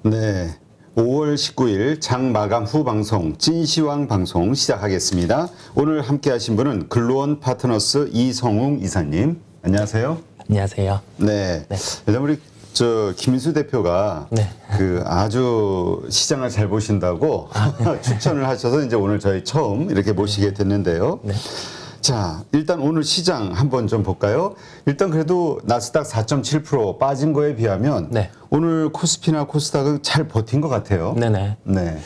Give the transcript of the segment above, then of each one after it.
네. 5월 19일 장 마감 후 방송 찐시황 방송 시작하겠습니다. 오늘 함께 하신 분은 글로원 파트너스 이성웅 이사님. 안녕하세요. 안녕하세요. 네. 네. 일단 우리 김민수 대표가 네. 아주 시장을 잘 보신다고 추천을 하셔서 이제 오늘 저희 처음 이렇게 모시게 됐는데요. 네. 자, 일단 오늘 시장 한번 좀 볼까요? 일단 그래도 나스닥 4.7% 빠진 거에 비하면 네. 오늘 코스피나 코스닥은 잘 버틴 것 같아요. 네네. 네.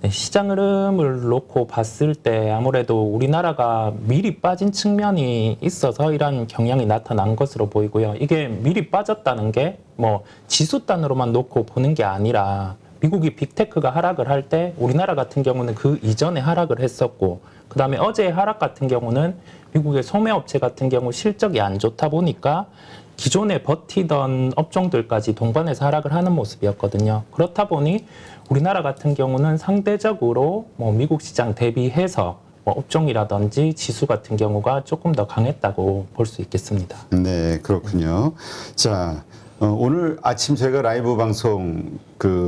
네, 시장 흐름을 놓고 봤을 때 아무래도 우리나라가 미리 빠진 측면이 있어서 이런 경향이 나타난 것으로 보이고요. 이게 미리 빠졌다는 게 뭐 지수 단으로만 놓고 보는 게 아니라 미국이 빅테크가 하락을 할 때 우리나라 같은 경우는 그 이전에 하락을 했었고, 그 다음에 어제의 하락 같은 경우는 미국의 소매업체 같은 경우 실적이 안 좋다 보니까 기존에 버티던 업종들까지 동반해서 하락을 하는 모습이었거든요. 그렇다 보니 우리나라 같은 경우는 상대적으로 뭐 미국 시장 대비해서 뭐 업종이라든지 지수 같은 경우가 조금 더 강했다고 볼 수 있겠습니다. 네, 그렇군요. 자, 오늘 아침 저희가 라이브 방송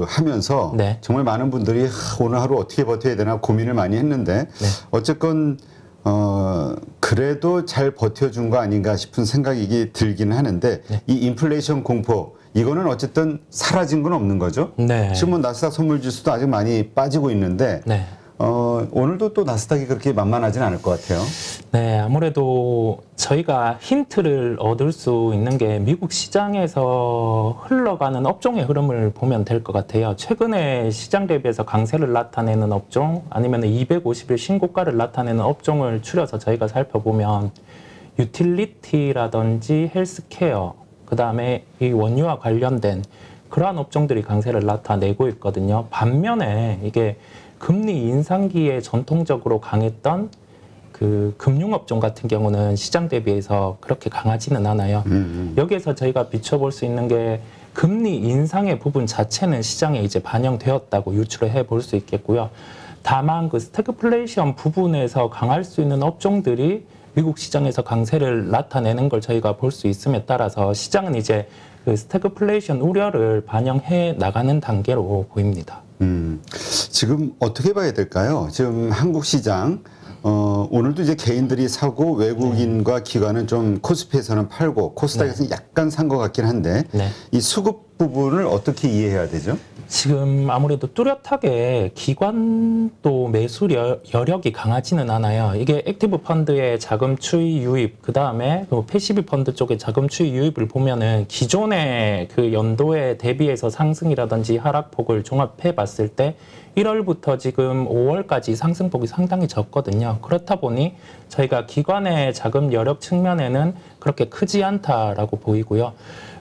하면서 네. 정말 많은 분들이 오늘 하루 어떻게 버텨야 되나 고민을 많이 했는데 네. 어쨌건 그래도 잘 버텨준 거 아닌가 싶은 생각이 들긴 하는데 네. 이 인플레이션 공포 이거는 어쨌든 사라진 건 없는 거죠. 네. 지금 뭐 나스닥 선물 지수도 아직 많이 빠지고 있는데 네. 오늘도 또 나스닥이 그렇게 만만하진 않을 것 같아요. 네, 아무래도 저희가 힌트를 얻을 수 있는 게 미국 시장에서 흘러가는 업종의 흐름을 보면 될 것 같아요. 최근에 시장 대비해서 강세를 나타내는 업종, 아니면 250일 신고가를 나타내는 업종을 추려서 저희가 살펴보면 유틸리티라든지 헬스케어, 그 다음에 이 원유와 관련된 그러한 업종들이 강세를 나타내고 있거든요. 반면에 이게 금리 인상기에 전통적으로 강했던 그 금융업종 같은 경우는 시장 대비해서 그렇게 강하지는 않아요. 여기에서 저희가 비춰볼 수 있는 게 금리 인상의 부분 자체는 시장에 이제 반영되었다고 유추를 해볼 수 있겠고요. 다만 그 스태그플레이션 부분에서 강할 수 있는 업종들이 미국 시장에서 강세를 나타내는 걸 저희가 볼 수 있음에 따라서 시장은 이제 그 스태그플레이션 우려를 반영해 나가는 단계로 보입니다. 지금 어떻게 봐야 될까요? 지금 한국 시장 오늘도 이제 개인들이 사고 외국인과 기관은 좀 코스피에서는 팔고 코스닥에서는 약간 산 것 같긴 한데 네. 이 수급 부분을 어떻게 이해해야 되죠? 지금 아무래도 뚜렷하게 기관도 매수 여력이 강하지는 않아요. 이게 액티브 펀드의 자금 추이 유입, 그 다음에 패시브 펀드 쪽의 자금 추이 유입을 보면은 기존의 그 연도에 대비해서 상승이라든지 하락폭을 종합해 봤을 때 1월부터 지금 5월까지 상승폭이 상당히 적거든요. 그렇다 보니 저희가 기관의 자금 여력 측면에는 그렇게 크지 않다라고 보이고요.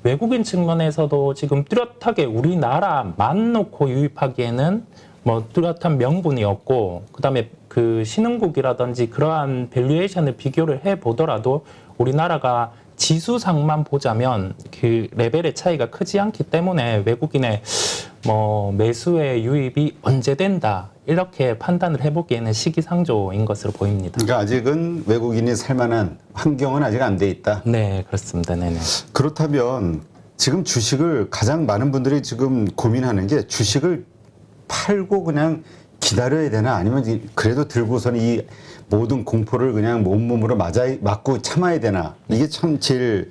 외국인 측면에서도 지금 뚜렷하게 우리나라만 놓고 유입하기에는 뭐 뚜렷한 명분이 없고, 그다음에 그 신흥국이라든지 그러한 밸류에이션을 비교를 해 보더라도 우리나라가 지수상만 보자면 그 레벨의 차이가 크지 않기 때문에 외국인의 뭐 매수의 유입이 언제 된다 이렇게 판단을 해보기에는 시기상조인 것으로 보입니다. 그러니까 아직은 외국인이 살만한 환경은 아직 안 돼 있다. 네, 그렇습니다. 네네. 그렇다면 지금 주식을 가장 많은 분들이 지금 고민하는 게 주식을 팔고 그냥 기다려야 되나 아니면 그래도 들고서는 이 모든 공포를 그냥 온몸으로 맞고 참아야 되나 이게 참 제일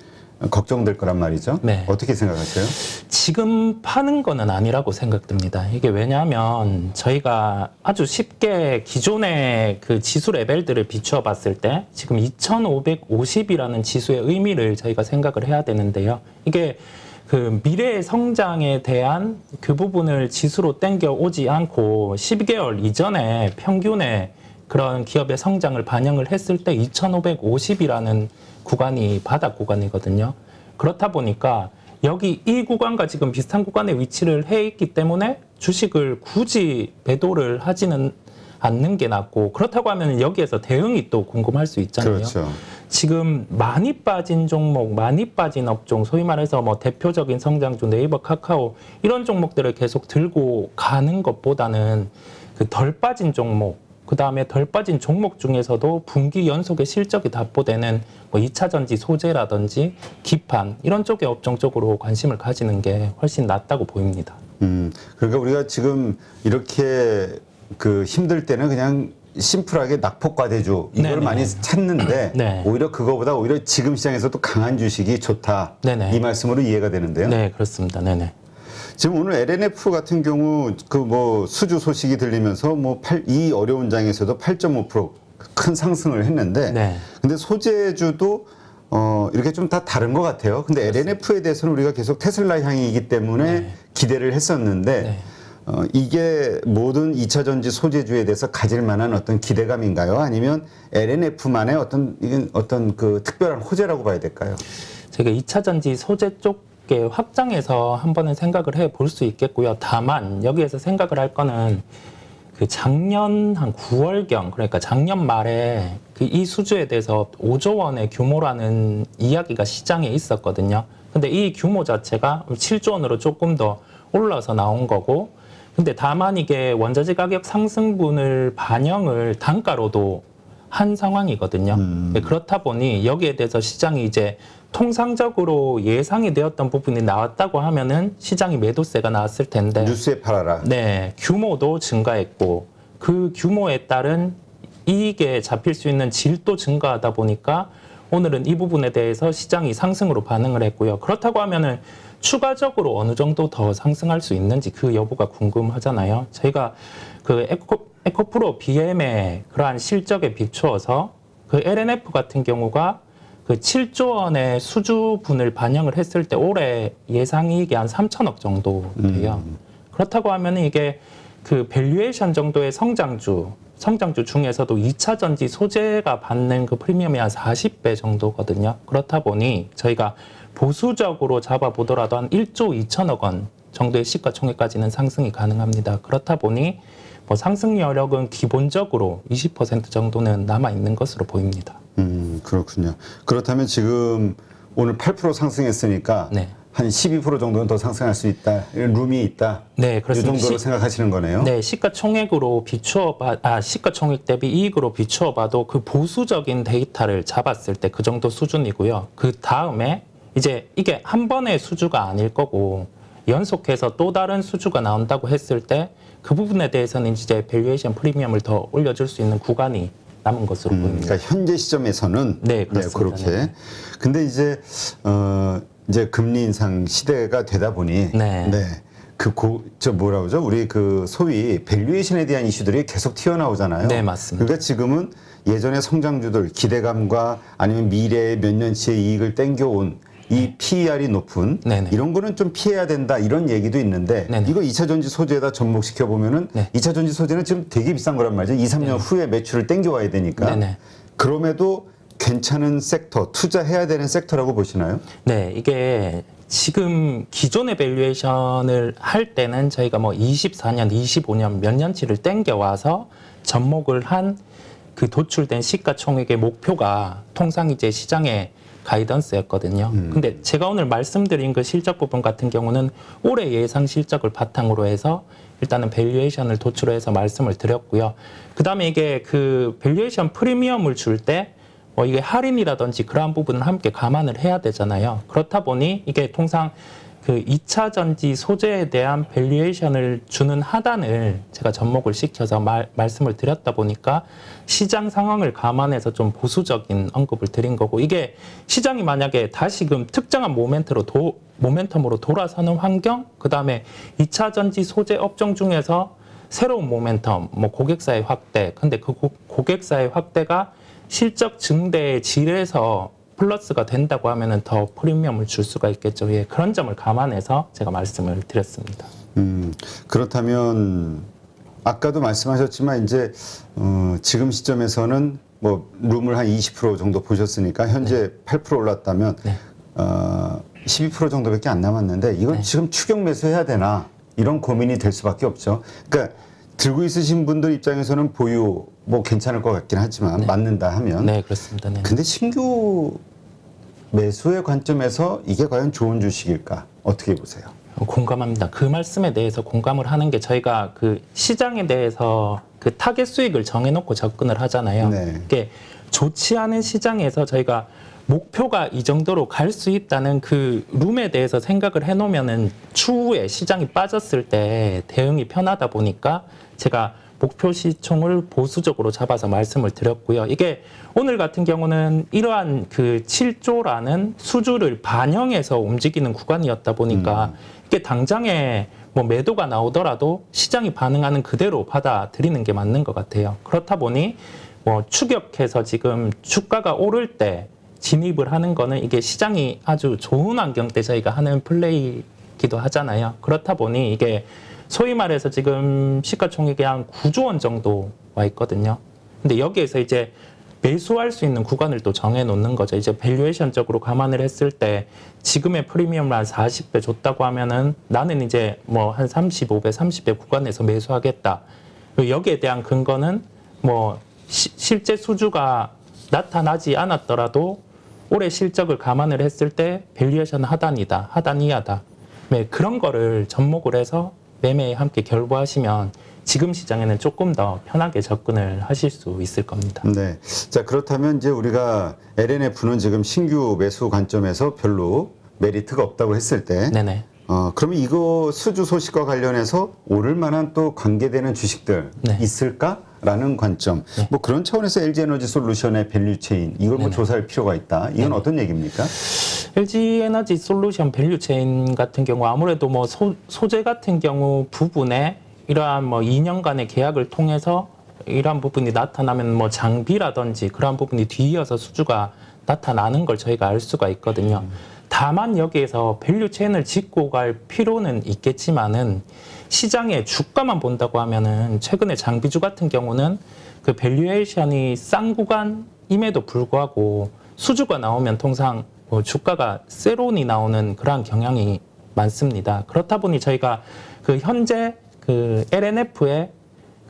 걱정될 거란 말이죠. 네. 어떻게 생각하세요? 지금 파는 거는 아니라고 생각됩니다. 이게 왜냐하면 저희가 아주 쉽게 기존의 그 지수 레벨들을 비추어 봤을 때 지금 2550이라는 지수의 의미를 저희가 생각을 해야 되는데요. 이게 그 미래의 성장에 대한 그 부분을 지수로 땡겨 오지 않고 12개월 이전에 평균의 그런 기업의 성장을 반영을 했을 때 2550이라는 구간이 바닥 구간이거든요. 그렇다 보니까 여기 이 구간과 지금 비슷한 구간에 위치를 해 있기 때문에 주식을 굳이 매도를 하지는 않는 게 낫고, 그렇다고 하면 여기에서 대응이 또 궁금할 수 있잖아요. 그렇죠. 지금 많이 빠진 종목, 많이 빠진 업종, 소위 말해서 뭐 대표적인 성장주 네이버, 카카오 이런 종목들을 계속 들고 가는 것보다는 그 덜 빠진 종목, 그다음에 덜 빠진 종목 중에서도 분기 연속의 실적이 답보되는 뭐 2차 전지 소재라든지 기판 이런 쪽의 업종 쪽으로 관심을 가지는 게 훨씬 낫다고 보입니다. 그러니까 우리가 지금 이렇게 그 힘들 때는 그냥 심플하게 낙폭과대주 이걸 네네. 많이 찾는데 네. 오히려 그거보다 오히려 지금 시장에서도 강한 주식이 좋다. 네네. 이 말씀으로 이해가 되는데요. 네, 그렇습니다. 네네. 지금 오늘 LNF 같은 경우 그 뭐 수주 소식이 들리면서 이 어려운 장에서도 8.5%큰 상승을 했는데 네. 근데 소재주도 이렇게 좀 다 다른 것 같아요. 근데 LNF에 대해서는 우리가 계속 테슬라 향이기 때문에 네. 기대를 했었는데 네. 이게 모든 2차 전지 소재주에 대해서 가질 만한 어떤 기대감인가요? 아니면 LNF만의 어떤 그 특별한 호재라고 봐야 될까요? 제가 2차 전지 소재 쪽에 확장해서 한번은 생각을 해 볼 수 있겠고요. 다만 여기에서 생각을 할 거는 그 작년 한 9월경 그러니까 작년 말에 그 이 수주에 대해서 5조 원의 규모라는 이야기가 시장에 있었거든요. 근데 이 규모 자체가 7조 원으로 조금 더 올라서 나온 거고 근데 다만 이게 원자재 가격 상승분을 반영을 단가로도 한 상황이거든요. 그렇다 보니 여기에 대해서 시장이 이제 통상적으로 예상이 되었던 부분이 나왔다고 하면은 시장이 매도세가 나왔을 텐데 뉴스에 팔아라. 네, 규모도 증가했고 그 규모에 따른 이익에 잡힐 수 있는 질도 증가하다 보니까 오늘은 이 부분에 대해서 시장이 상승으로 반응을 했고요. 그렇다고 하면은 추가적으로 어느 정도 더 상승할 수 있는지 그 여부가 궁금하잖아요. 저희가 그 에코프로 BM의 그러한 실적에 비추어서 그 LNF 같은 경우가 그 7조 원의 수주분을 반영을 했을 때 올해 예상이익이 한 3천억 정도 돼요. 그렇다고 하면 이게 그 밸류에이션 정도의 성장주 중에서도 2차 전지 소재가 받는 그 프리미엄이 한 40배 정도거든요. 그렇다 보니 저희가 보수적으로 잡아보더라도 한 1조 2천억 원 정도의 시가총액까지는 상승이 가능합니다. 그렇다 보니 뭐 상승 여력은 기본적으로 20% 정도는 남아 있는 것으로 보입니다. 그렇군요. 그렇다면 지금 오늘 8% 상승했으니까 네. 한 12% 정도는 더 상승할 수 있다. 룸이 있다. 네, 이 그렇습니다. 정도로 생각하시는 거네요. 네, 시가총액으로 시가총액 대비 이익으로 비추어봐도 그 보수적인 데이터를 잡았을 때 그 정도 수준이고요. 그 다음에 이제 이게 한 번의 수주가 아닐 거고 연속해서 또 다른 수주가 나온다고 했을 때 그 부분에 대해서는 이제 밸류에이션 프리미엄을 더 올려줄 수 있는 구간이 남은 것으로 보입니다. 그러니까 현재 시점에서는 네, 그렇습니다. 그렇게. 네. 근데 이제 금리 인상 시대가 되다 보니 네. 뭐라 그러죠? 우리 그 소위 밸류에이션에 대한 이슈들이 계속 튀어나오잖아요. 네, 맞습니다. 그러니까 지금은 예전의 성장주들 기대감과 아니면 미래의 몇 년치의 이익을 땡겨온 이 PER이 높은 네네. 이런 거는 좀 피해야 된다 이런 얘기도 있는데 네네. 이거 2차 전지 소재에다 접목시켜 보면은 네. 2차 전지 소재는 지금 되게 비싼 거란 말이죠. 2, 3년 후에 매출을 땡겨와야 되니까. 네네. 그럼에도 괜찮은 섹터, 투자해야 되는 섹터라고 보시나요? 네, 이게 지금 기존의 밸류에이션을 할 때는 저희가 뭐 24년, 25년 몇 년치를 땡겨와서 접목을 한 그 도출된 시가총액의 목표가 통상 이제 시장의 가이던스였거든요. 근데 제가 오늘 말씀드린 그 실적 부분 같은 경우는 올해 예상 실적을 바탕으로 해서 일단은 밸류에이션을 도출해서 말씀을 드렸고요. 그다음에 이게 그 밸류에이션 프리미엄을 줄 때 뭐 이게 할인이라든지 그러한 부분을 함께 감안을 해야 되잖아요. 그렇다 보니 이게 통상 그 2차 전지 소재에 대한 밸류에이션을 주는 하단을 제가 접목을 시켜서 말씀을 드렸다 보니까 시장 상황을 감안해서 좀 보수적인 언급을 드린 거고 이게 시장이 만약에 다시금 특정한 모멘텀으로 돌아서는 환경 그다음에 2차 전지 소재 업종 중에서 새로운 모멘텀 뭐 고객사의 확대 근데 그 고객사의 확대가 실적 증대의 질에서 플러스가 된다고 하면은 더 프리미엄을 줄 수가 있겠죠. 예, 그런 점을 감안해서 제가 말씀을 드렸습니다. 그렇다면 아까도 말씀하셨지만 이제 지금 시점에서는 뭐 룸을 한 20% 정도 보셨으니까 현재 8% 올랐다면 12% 정도밖에 안 남았는데 이건 지금 추격 매수해야 되나 이런 고민이 될 수밖에 없죠. 그러니까 들고 있으신 분들 입장에서는 보유 뭐 괜찮을 것 같긴 하지만 맞는다 하면 네, 그렇습니다. 네. 근데 신규 매수의 관점에서 이게 과연 좋은 주식일까 어떻게 보세요? 공감합니다. 그 말씀에 대해서 공감을 하는 게 저희가 그 시장에 대해서 그 타겟 수익을 정해놓고 접근을 하잖아요. 네. 이게 좋지 않은 시장에서 저희가 목표가 이 정도로 갈 수 있다는 그 룸에 대해서 생각을 해놓으면은 추후에 시장이 빠졌을 때 대응이 편하다 보니까 제가 목표 시총을 보수적으로 잡아서 말씀을 드렸고요. 이게 오늘 같은 경우는 이러한 그 7조라는 수주를 반영해서 움직이는 구간이었다 보니까 이게 당장에 뭐 매도가 나오더라도 시장이 반응하는 그대로 받아들이는 게 맞는 것 같아요. 그렇다 보니 뭐 추격해서 지금 주가가 오를 때 진입을 하는 거는 이게 시장이 아주 좋은 환경 때 저희가 하는 플레이기도 하잖아요. 그렇다 보니 이게 소위 말해서 지금 시가총액이 한 9조 원 정도 와 있거든요. 근데 여기에서 이제 매수할 수 있는 구간을 또 정해 놓는 거죠. 이제 밸류에이션적으로 감안을 했을 때 지금의 프리미엄을 한 40배 줬다고 하면은 나는 이제 뭐 한 35배, 30배 구간에서 매수하겠다. 여기에 대한 근거는 뭐 실제 수주가 나타나지 않았더라도 올해 실적을 감안을 했을 때 밸류에이션 하단이다, 하단 이하다. 네, 그런 거를 접목을 해서 매매에 함께 결부하시면 지금 시장에는 조금 더 편하게 접근을 하실 수 있을 겁니다. 네. 자, 그렇다면 이제 우리가 LNF는 지금 신규 매수 관점에서 별로 메리트가 없다고 했을 때, 네네. 그러면 이거 수주 소식과 관련해서 오를 만한 또 관계되는 주식들 네. 있을까라는 관점. 네. 뭐 그런 차원에서 LG에너지 솔루션의 밸류체인 이걸 뭐 네네. 조사할 필요가 있다. 이건 어떤 얘기입니까? LG 에너지 솔루션 밸류체인 같은 경우 아무래도 뭐 소재 같은 경우 부분에 이러한 뭐 2년간의 계약을 통해서 이러한 부분이 나타나면 뭐 장비라든지 그러한 부분이 뒤이어서 수주가 나타나는 걸 저희가 알 수가 있거든요. 다만 여기에서 밸류체인을 짚고 갈 필요는 있겠지만은 시장의 주가만 본다고 하면은 최근에 장비주 같은 경우는 그 밸류에이션이 싼 구간임에도 불구하고 수주가 나오면 통상 뭐 주가가 세론이 나오는 그러한 경향이 많습니다. 그렇다 보니 저희가 그 현재 그 LNF의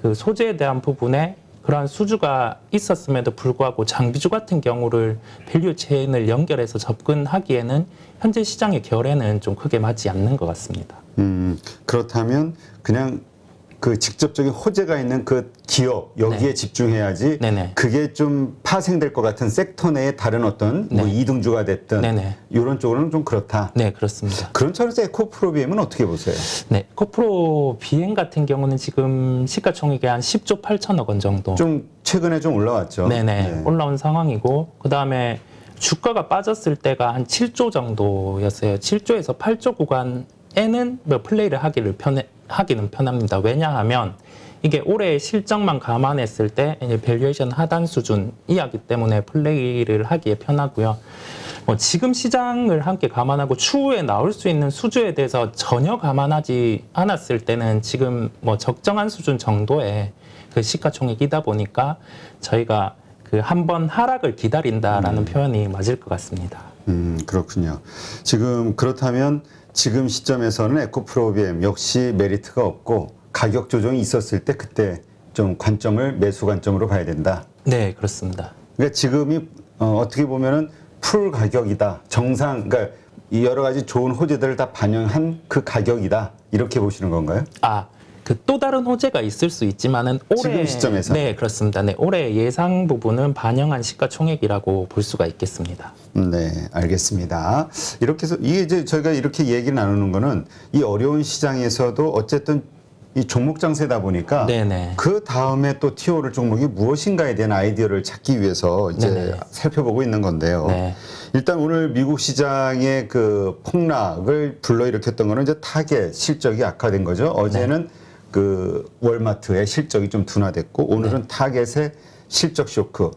그 소재에 대한 부분에 그러한 수주가 있었음에도 불구하고 장비주 같은 경우를 밸류 체인을 연결해서 접근하기에는 현재 시장의 결에는 좀 크게 맞지 않는 것 같습니다. 그렇다면 그냥 그 직접적인 호재가 있는 그 기업 여기에 네. 집중해야지. 네네. 그게 좀 파생될 것 같은 섹터 내의 다른 어떤 뭐 네. 이등주가 됐든 네네. 이런 쪽으로는 좀 그렇다. 네, 그렇습니다. 그런 차원에서 에코프로비엠은 어떻게 보세요? 네, 코프로 비행 같은 경우는 지금 시가총액이 한 10조 8천억 원 정도. 좀 최근에 좀 올라왔죠. 네네. 네. 올라온 상황이고, 그 다음에 주가가 빠졌을 때가 한 7조 정도였어요. 7조에서 8조 구간에는 뭐 플레이를 하기는 편합니다. 왜냐하면 이게 올해 실적만 감안했을 때 이제 밸류에이션 하단 수준이었기 때문에 플레이를 하기에 편하고요. 뭐 지금 시장을 함께 감안하고 추후에 나올 수 있는 수주에 대해서 전혀 감안하지 않았을 때는 지금 뭐 적정한 수준 정도의 그 시가총액이다 보니까 저희가 그 한 번 하락을 기다린다라는 표현이 맞을 것 같습니다. 그렇군요. 지금 그렇다면 지금 시점에서는 에코프로비엠 역시 메리트가 없고 가격 조정이 있었을 때 그때 좀 관점을 매수 관점으로 봐야 된다. 네, 그렇습니다. 그러니까 지금이 어떻게 보면은 풀 가격이다. 정상, 그러니까 이 여러 가지 좋은 호재들을 다 반영한 그 가격이다. 이렇게 보시는 건가요? 그 또 다른 호재가 있을 수 있지만은 올해 지금 시점에서? 네, 그렇습니다. 네, 올해 예상 부분은 반영한 시가총액이라고 볼 수가 있겠습니다. 네, 알겠습니다. 이렇게 해서 이게 이제 저희가 이렇게 얘기를 나누는 거는 이 어려운 시장에서도 어쨌든 이 종목 장세다 보니까 네네. 그 다음에 또 티오를 종목이 무엇인가에 대한 아이디어를 찾기 위해서 이제 네네. 살펴보고 있는 건데요. 네. 일단 오늘 미국 시장의 그 폭락을 불러일으켰던 거는 이제 타겟 실적이 악화된 거죠. 어제는 그 월마트의 실적이 좀 둔화됐고 오늘은 타겟의 실적 쇼크.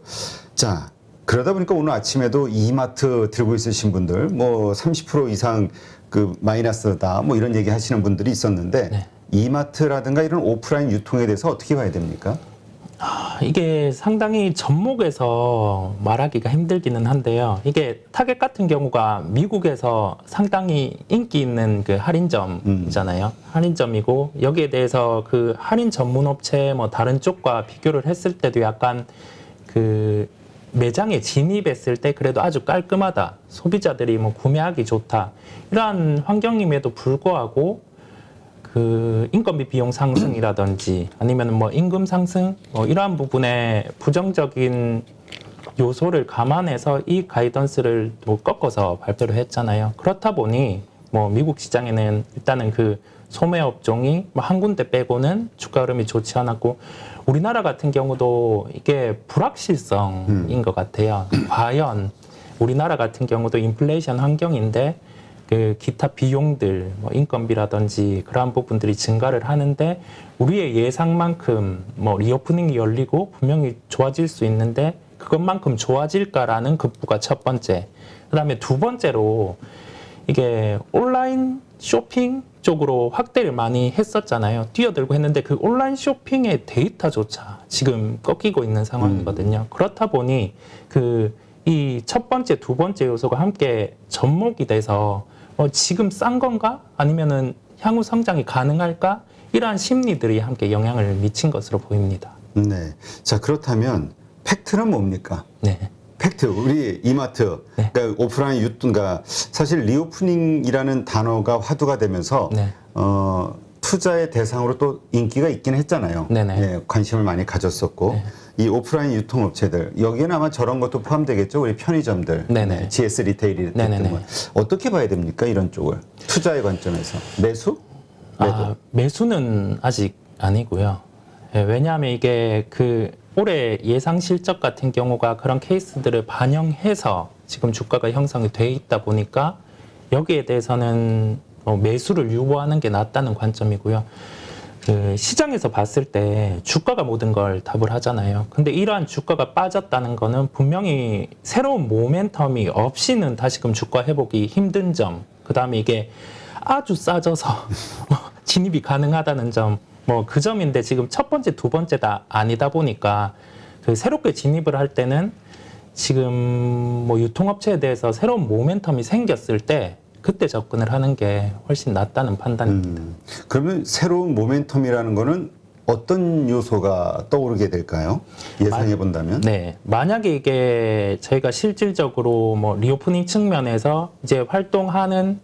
자, 그러다 보니까 오늘 아침에도 이마트 들고 있으신 분들 뭐 30% 이상 그 마이너스다 뭐 이런 얘기 하시는 분들이 있었는데 네. 이마트라든가 이런 오프라인 유통에 대해서 어떻게 봐야 됩니까? 이게 상당히 접목에서 말하기가 힘들기는 한데요. 이게 타겟 같은 경우가 미국에서 상당히 인기 있는 그 할인점이잖아요. 할인점이고 여기에 대해서 그 할인 전문 업체 뭐 다른 쪽과 비교를 했을 때도 약간 그 매장에 진입했을 때 그래도 아주 깔끔하다. 소비자들이 뭐 구매하기 좋다. 이러한 환경임에도 불구하고 그 인건비 비용 상승이라든지 아니면 뭐 임금 상승 뭐 이러한 부분에 부정적인 요소를 감안해서 이 가이던스를 또 꺾어서 발표를 했잖아요. 그렇다 보니 뭐 미국 시장에는 일단은 그 소매 업종이 뭐 한 군데 빼고는 주가 흐름이 좋지 않았고 우리나라 같은 경우도 이게 불확실성인 것 같아요. 과연 우리나라 같은 경우도 인플레이션 환경인데 그 기타 비용들, 뭐 인건비라든지 그러한 부분들이 증가를 하는데 우리의 예상만큼 뭐 리오프닝이 열리고 분명히 좋아질 수 있는데 그것만큼 좋아질까라는 급부가 첫 번째. 그다음에 두 번째로 이게 온라인 쇼핑 쪽으로 확대를 많이 했었잖아요. 뛰어들고 했는데 그 온라인 쇼핑의 데이터조차 지금 꺾이고 있는 상황이거든요. 그렇다 보니 그 이 첫 번째, 두 번째 요소가 함께 접목이 돼서 지금 싼 건가? 아니면은 향후 성장이 가능할까? 이러한 심리들이 함께 영향을 미친 것으로 보입니다. 네. 자, 그렇다면 팩트는 뭡니까? 네. 팩트, 우리 이마트, 네. 그러니까 오프라인 유통가 사실 리오프닝이라는 단어가 화두가 되면서 네. 투자의 대상으로 또 인기가 있긴 했잖아요. 네네. 예, 관심을 많이 가졌었고 네. 이 오프라인 유통업체들 여기에는 아마 저런 것도 포함되겠죠. 우리 편의점들, 네네. GS 리테일이 네네네. 등등 어떻게 봐야 됩니까? 이런 쪽을 투자의 관점에서 매수? 매도? 매수는 아직 아니고요. 예, 왜냐하면 이게 그 올해 예상 실적 같은 경우가 그런 케이스들을 반영해서 지금 주가가 형성이 돼 있다 보니까 여기에 대해서는 매수를 유보하는 게 낫다는 관점이고요. 그 시장에서 봤을 때 주가가 모든 걸 답을 하잖아요. 근데 이러한 주가가 빠졌다는 거는 분명히 새로운 모멘텀이 없이는 다시금 주가 회복이 힘든 점, 그 다음에 이게 아주 싸져서 진입이 가능하다는 점, 뭐 그 점인데 지금 첫 번째, 두 번째 다 아니다 보니까 그 새롭게 진입을 할 때는 지금 뭐 유통업체에 대해서 새로운 모멘텀이 생겼을 때 그때 접근을 하는 게 훨씬 낫다는 판단입니다. 그러면 새로운 모멘텀이라는 거는 어떤 요소가 떠오르게 될까요? 예상해 본다면? 네, 만약에 이게 저희가 실질적으로 뭐 리오프닝 측면에서 이제 활동하는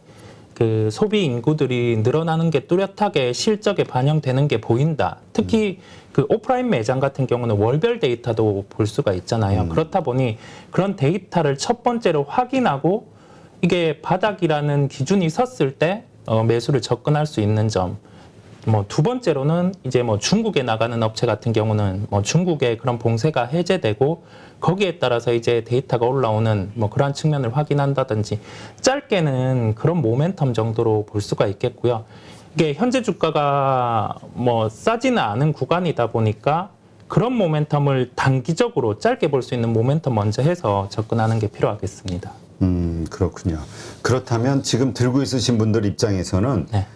그 소비 인구들이 늘어나는 게 뚜렷하게 실적에 반영되는 게 보인다. 특히 그 오프라인 매장 같은 경우는 월별 데이터도 볼 수가 있잖아요. 그렇다 보니 그런 데이터를 첫 번째로 확인하고 이게 바닥이라는 기준이 섰을 때 매수를 접근할 수 있는 점. 뭐 두 번째로는 이제 뭐 중국에 나가는 업체 같은 경우는 뭐 중국의 그런 봉쇄가 해제되고 거기에 따라서 이제 데이터가 올라오는 뭐 그러한 측면을 확인한다든지 짧게는 그런 모멘텀 정도로 볼 수가 있겠고요. 이게 현재 주가가 뭐 싸지는 않은 구간이다 보니까 그런 모멘텀을 단기적으로 짧게 볼 수 있는 모멘텀 먼저 해서 접근하는 게 필요하겠습니다. 그렇군요. 그렇다면 지금 들고 있으신 분들 입장에서는 네.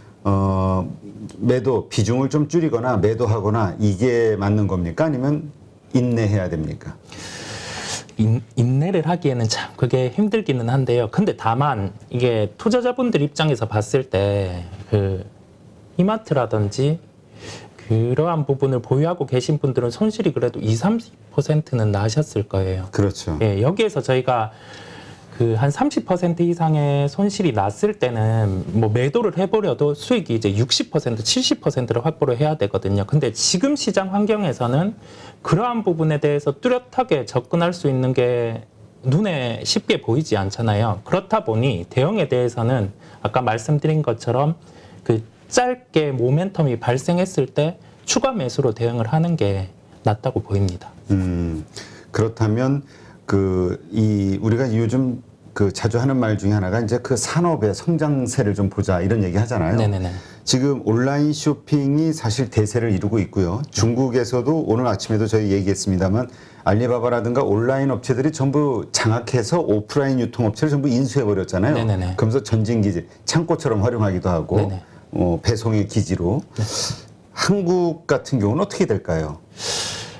매도 비중을 좀 줄이거나 매도하거나 이게 맞는 겁니까? 아니면 인내해야 됩니까? 인내를 하기에는 참 그게 힘들기는 한데요. 근데 다만 이게 투자자분들 입장에서 봤을 때 그 이마트라든지 그러한 부분을 보유하고 계신 분들은 손실이 그래도 20-30%는 나셨을 거예요. 그렇죠. 예, 여기에서 저희가 그 한 30% 이상의 손실이 났을 때는 뭐 매도를 해버려도 수익이 이제 60%, 70%를 확보를 해야 되거든요. 근데 지금 시장 환경에서는 그러한 부분에 대해서 뚜렷하게 접근할 수 있는 게 눈에 쉽게 보이지 않잖아요. 그렇다 보니 대응에 대해서는 아까 말씀드린 것처럼 그 짧게 모멘텀이 발생했을 때 추가 매수로 대응을 하는 게 낫다고 보입니다. 그렇다면 우리가 요즘 자주 하는 말 중에 하나가 이제 그 산업의 성장세를 좀 보자 이런 얘기 하잖아요. 네네네. 지금 온라인 쇼핑이 사실 대세를 이루고 있고요. 중국에서도 오늘 아침에도 저희 얘기했습니다만 알리바바라든가 온라인 업체들이 전부 장악해서 오프라인 유통업체를 전부 인수해버렸잖아요. 네네네. 그러면서 전진기지, 창고처럼 활용하기도 하고 네네. 배송의 기지로. 한국 같은 경우는 어떻게 될까요?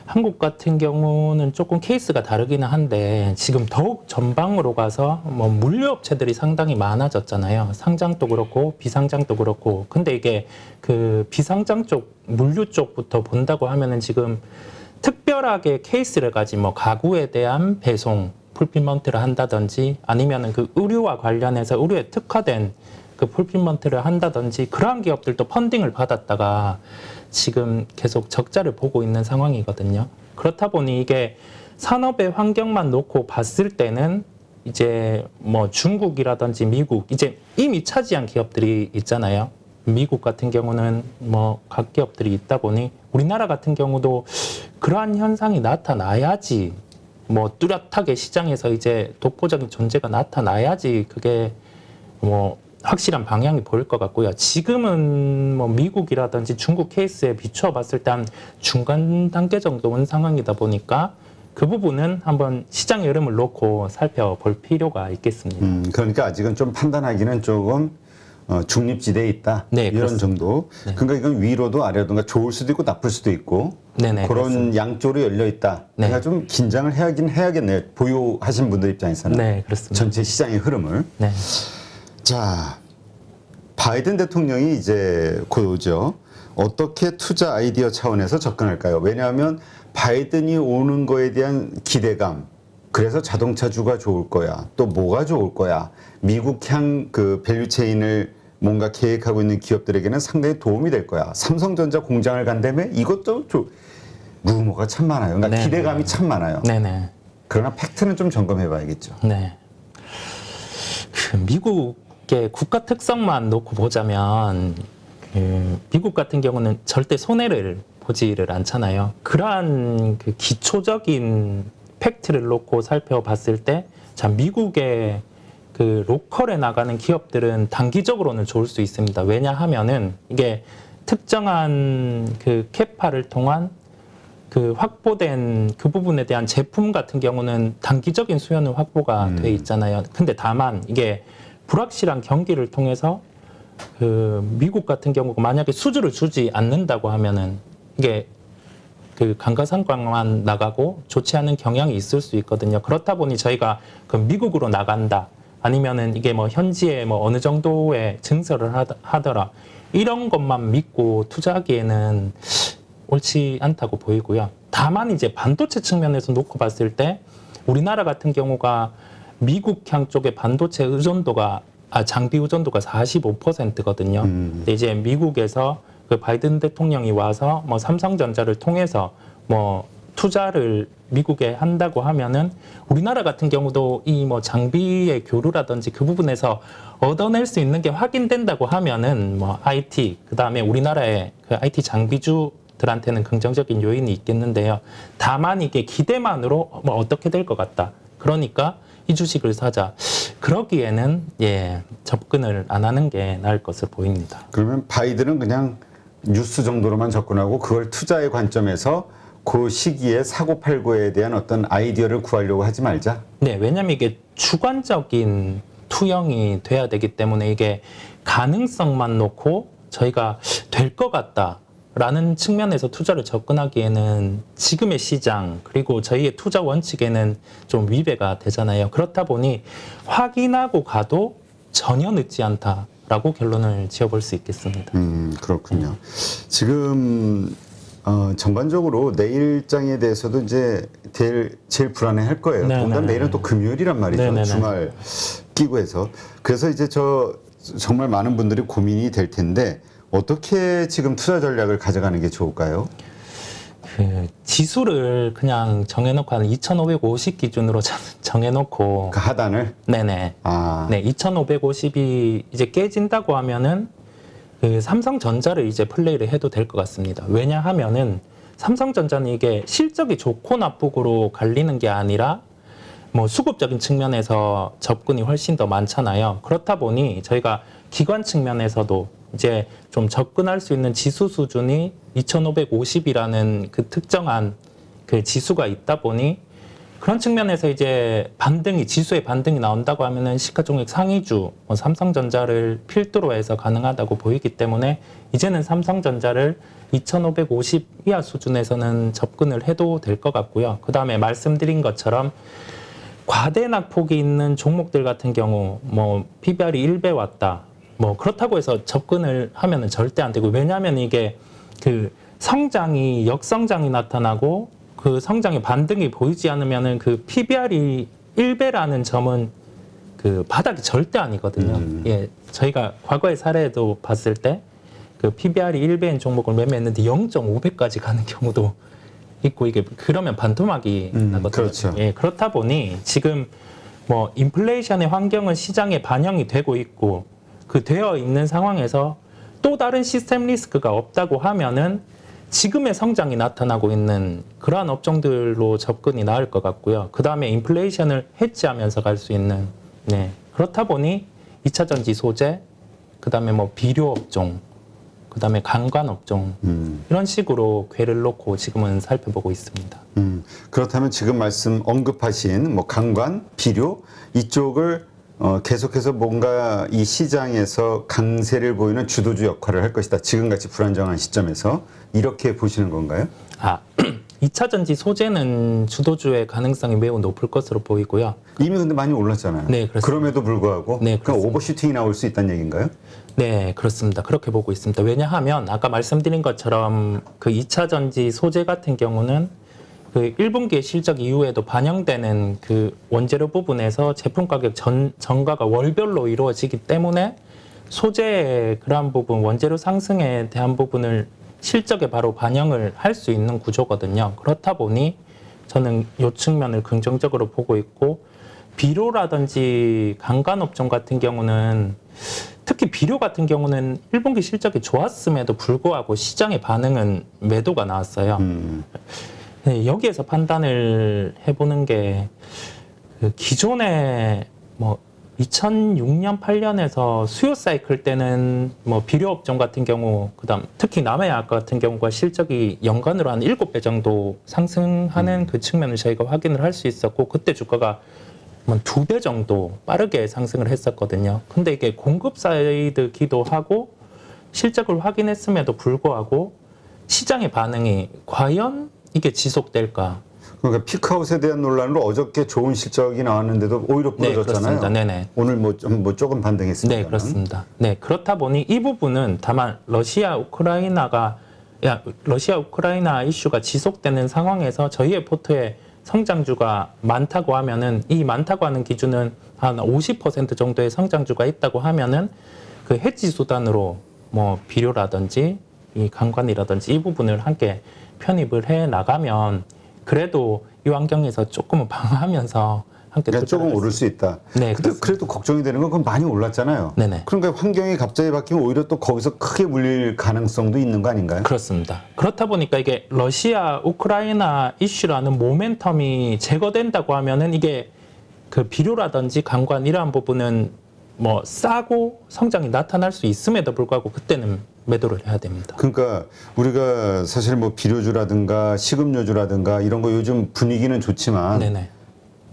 한국 같은 경우는 조금 케이스가 다르기는 한데 지금 더욱 전방으로 가서 뭐 물류업체들이 상당히 많아졌잖아요. 상장도 그렇고 비상장도 그렇고. 근데 이게 그 비상장 쪽, 물류 쪽부터 본다고 하면은 지금 특별하게 케이스를 가진 뭐 가구에 대한 배송 풀필먼트를 한다든지 아니면은 그 의류와 관련해서 의류에 특화된 그 풀필먼트를 한다든지 그러한 기업들도 펀딩을 받았다가 지금 계속 적자를 보고 있는 상황이거든요. 그렇다 보니 이게 산업의 환경만 놓고 봤을 때는 이제 뭐 중국이라든지 미국 이제 이미 차지한 기업들이 있잖아요. 미국 같은 경우는 뭐 각 기업들이 있다 보니 우리나라 같은 경우도 그러한 현상이 나타나야지 뭐 뚜렷하게 시장에서 이제 독보적인 존재가 나타나야지 그게 뭐 확실한 방향이 보일 것 같고요. 지금은 뭐 미국이라든지 중국 케이스에 비추어 봤을 때 한 중간 단계 정도 온 상황이다 보니까 그 부분은 한번 시장의 흐름을 놓고 살펴볼 필요가 있겠습니다. 그러니까 아직은 좀 판단하기는 조금 중립지대에 있다. 네, 이런 그렇습니다. 정도. 네. 그러니까 이건 위로도 아래로도 그러니까 좋을 수도 있고 나쁠 수도 있고 네네, 그런 그렇습니다. 양쪽으로 열려 있다. 네. 그러니까 좀 긴장을 해야긴 해야겠네요. 보유하신 분들 입장에서는 네, 그렇습니다. 전체 시장의 흐름을. 네. 자, 바이든 대통령이 이제 곧 오죠. 어떻게 투자 아이디어 차원에서 접근할까요? 왜냐하면 바이든이 오는 거에 대한 기대감, 그래서 자동차주가 좋을 거야. 또 뭐가 좋을 거야. 미국향 그 밸류체인을 뭔가 계획하고 있는 기업들에게는 상당히 도움이 될 거야. 삼성전자 공장을 간다며 이것도 루머가 참 많아요. 그러니까 네, 기대감이 네. 참 많아요. 네네. 그러나 팩트는 좀 점검해 봐야겠죠. 네. 그 미국의 국가 특성만 놓고 보자면 그 미국 같은 경우는 절대 손해를 보지를 않잖아요. 그러한 그 기초적인 팩트를 놓고 살펴봤을 때, 자, 미국의 그 로컬에 나가는 기업들은 단기적으로는 좋을 수 있습니다. 왜냐하면은 이게 특정한 그 캐파를 통한 그 확보된 그 부분에 대한 제품 같은 경우는 단기적인 수요는 확보가 돼 있잖아요. 근데 다만 이게 불확실한 경기를 통해서 그 미국 같은 경우가 만약에 수주를 주지 않는다고 하면은 이게 그 감가상각만 나가고 좋지 않은 경향이 있을 수 있거든요. 그렇다 보니 저희가 그 미국으로 나간다 아니면은 이게 뭐 현지에 뭐 어느 정도의 증설을 하더라 이런 것만 믿고 투자하기에는 옳지 않다고 보이고요. 다만 이제 반도체 측면에서 놓고 봤을 때 우리나라 같은 경우가 미국향 쪽의 반도체 의존도가 장비 의존도가 45%거든요. 근데 이제 미국에서 그 바이든 대통령이 와서 뭐 삼성전자를 통해서 뭐 투자를 미국에 한다고 하면은 우리나라 같은 경우도 이 뭐 장비의 교류라든지 그 부분에서 얻어낼 수 있는 게 확인된다고 하면은 뭐 IT 그다음에 우리나라의 그 IT 장비주들한테는 긍정적인 요인이 있겠는데요. 다만 이게 기대만으로 뭐 어떻게 될 것 같다. 그러니까 이 주식을 사자. 그러기에는 접근을 안 하는 게 나을 것으로 보입니다. 그러면 바이든은 그냥 뉴스 정도로만 접근하고 그걸 투자의 관점에서 그 시기에 사고 팔고에 대한 어떤 아이디어를 구하려고 하지 말자. 네, 왜냐하면 이게 주관적인 투영이 돼야 되기 때문에 이게 가능성만 놓고 저희가 될 것 같다라는 측면에서 투자를 접근하기에는 지금의 시장 그리고 저희의 투자 원칙에는 좀 위배가 되잖아요. 그렇다 보니 확인하고 가도 전혀 늦지 않다라고 결론을 지어볼 수 있겠습니다. 그렇군요. 지금 전반적으로 내일장에 대해서도 이제 제일 불안해할 거예요. 네네네. 더군다나 내일은 또 금요일이란 말이죠. 네네네. 주말 끼고 해서. 그래서 이제 정말 많은 분들이 고민이 될 텐데 어떻게 지금 투자 전략을 가져가는 게 좋을까요? 그 지수를 그냥 정해놓고 한 2,550 기준으로 정해놓고 그 하단을? 네네. 아. 네, 2,550이 이제 깨진다고 하면은 그 삼성전자를 이제 플레이를 해도 될 것 같습니다. 왜냐하면은 삼성전자는 이게 실적이 좋고 나쁘고로 갈리는 게 아니라 뭐 수급적인 측면에서 접근이 훨씬 더 많잖아요. 그렇다 보니 저희가 기관 측면에서도 이제 좀 접근할 수 있는 지수 수준이 2,550이라는 그 특정한 그 지수가 있다 보니 그런 측면에서 이제 지수의 반등이 나온다고 하면은 시가총액 상위주, 뭐 삼성전자를 필두로 해서 가능하다고 보이기 때문에 이제는 삼성전자를 2,550 이하 수준에서는 접근을 해도 될 것 같고요. 그 다음에 말씀드린 것처럼 과대 낙폭이 있는 종목들 같은 경우, 뭐 PBR이 1배 왔다. 뭐 그렇다고 해서 접근을 하면은 절대 안 되고 왜냐하면 이게 그 성장이 역성장이 나타나고 그 성장의 반등이 보이지 않으면은 그 PBR이 1배라는 점은 그 바닥이 절대 아니거든요. 예, 저희가 과거의 사례도 봤을 때 그 PBR이 1배인 종목을 매매했는데 0.5배까지 가는 경우도 있고 이게 그러면 반토막이 나거든요. 그렇죠. 예, 그렇다 보니 지금 뭐 인플레이션의 환경은 시장에 반영이 되고 있고 그 되어 있는 상황에서 또 다른 시스템 리스크가 없다고 하면은 지금의 성장이 나타나고 있는 그러한 업종들로 접근이 나을 것 같고요. 그 다음에 인플레이션을 해지하면서 갈 수 있는 네, 그렇다 보니 2차 전지 소재, 그 다음에 뭐 비료 업종, 그 다음에 관광 업종 이런 식으로 궤를 놓고 지금은 살펴보고 있습니다. 그렇다면 지금 언급하신 뭐 강관, 비료 이쪽을 계속해서 뭔가 이 시장에서 강세를 보이는 주도주 역할을 할 것이다. 지금같이 불안정한 시점에서 이렇게 보시는 건가요? 2차 전지 소재는 주도주의 가능성이 매우 높을 것으로 보이고요. 이미 근데 많이 올랐잖아요. 네, 그렇습니다. 그럼에도 불구하고 네, 그러니까 그렇습니다. 오버슈팅이 나올 수 있다는 얘기인가요? 네, 그렇습니다. 그렇게 보고 있습니다. 왜냐하면 아까 말씀드린 것처럼 그 2차 전지 소재 같은 경우는 그 1분기의 실적 이후에도 반영되는 그 원재료 부분에서 제품 가격 전가가 월별로 이루어지기 때문에 소재의 그러한 부분, 원재료 상승에 대한 부분을 실적에 바로 반영을 할 수 있는 구조거든요. 그렇다 보니 저는 이 측면을 긍정적으로 보고 있고 비료라든지 강간업종 같은 경우는 특히 비료 같은 경우는 1분기 실적이 좋았음에도 불구하고 시장의 반응은 매도가 나왔어요. 네, 여기에서 판단을 해보는 게 그 기존에 뭐 2006년, 8년에서 수요 사이클 때는 뭐 비료 업종 같은 경우, 그다음 특히 남해약 같은 경우가 실적이 연간으로 한 7배 정도 상승하는 그 측면을 저희가 확인을 할 수 있었고 그때 주가가 한 2배 정도 빠르게 상승을 했었거든요. 근데 이게 공급 사이드기도 하고 실적을 확인했음에도 불구하고 시장의 반응이 과연 이게 지속될까? 그러니까 피크아웃에 대한 논란으로 어저께 좋은 실적이 나왔는데도 오히려 네, 부러졌잖아요. 그렇습니다. 네네. 오늘 뭐 조금 반등했습니다. 네, 그렇습니다. 네, 그렇다 보니 이 부분은 다만 러시아 우크라이나 이슈가 지속되는 상황에서 저희의 포트에 성장주가 많다고 하면은 이 많다고 하는 기준은 한 50% 정도의 성장주가 있다고 하면은 그 해지 수단으로 뭐 비료라든지 이 강관이라든지 이 부분을 함께 편입을 해 나가면 그래도 이 환경에서 조금은 방어하면서 함께 그러니까 조금 투자를 오를 수 있다. 네, 근데 그래도 걱정이 되는 건 그건 많이 올랐잖아요. 네네. 그러니까 환경이 갑자기 바뀌면 오히려 또 거기서 크게 물릴 가능성도 있는 거 아닌가요? 그렇습니다. 그렇다 보니까 이게 러시아 우크라이나 이슈라는 모멘텀이 제거된다고 하면은 이게 그 비료라든지 강관 이러한 부분은 뭐 싸고 성장이 나타날 수 있음에도 불구하고 그때는 매도를 해야 됩니다. 그러니까 우리가 사실 뭐 비료주라든가 식음료주라든가 이런 거 요즘 분위기는 좋지만 네네.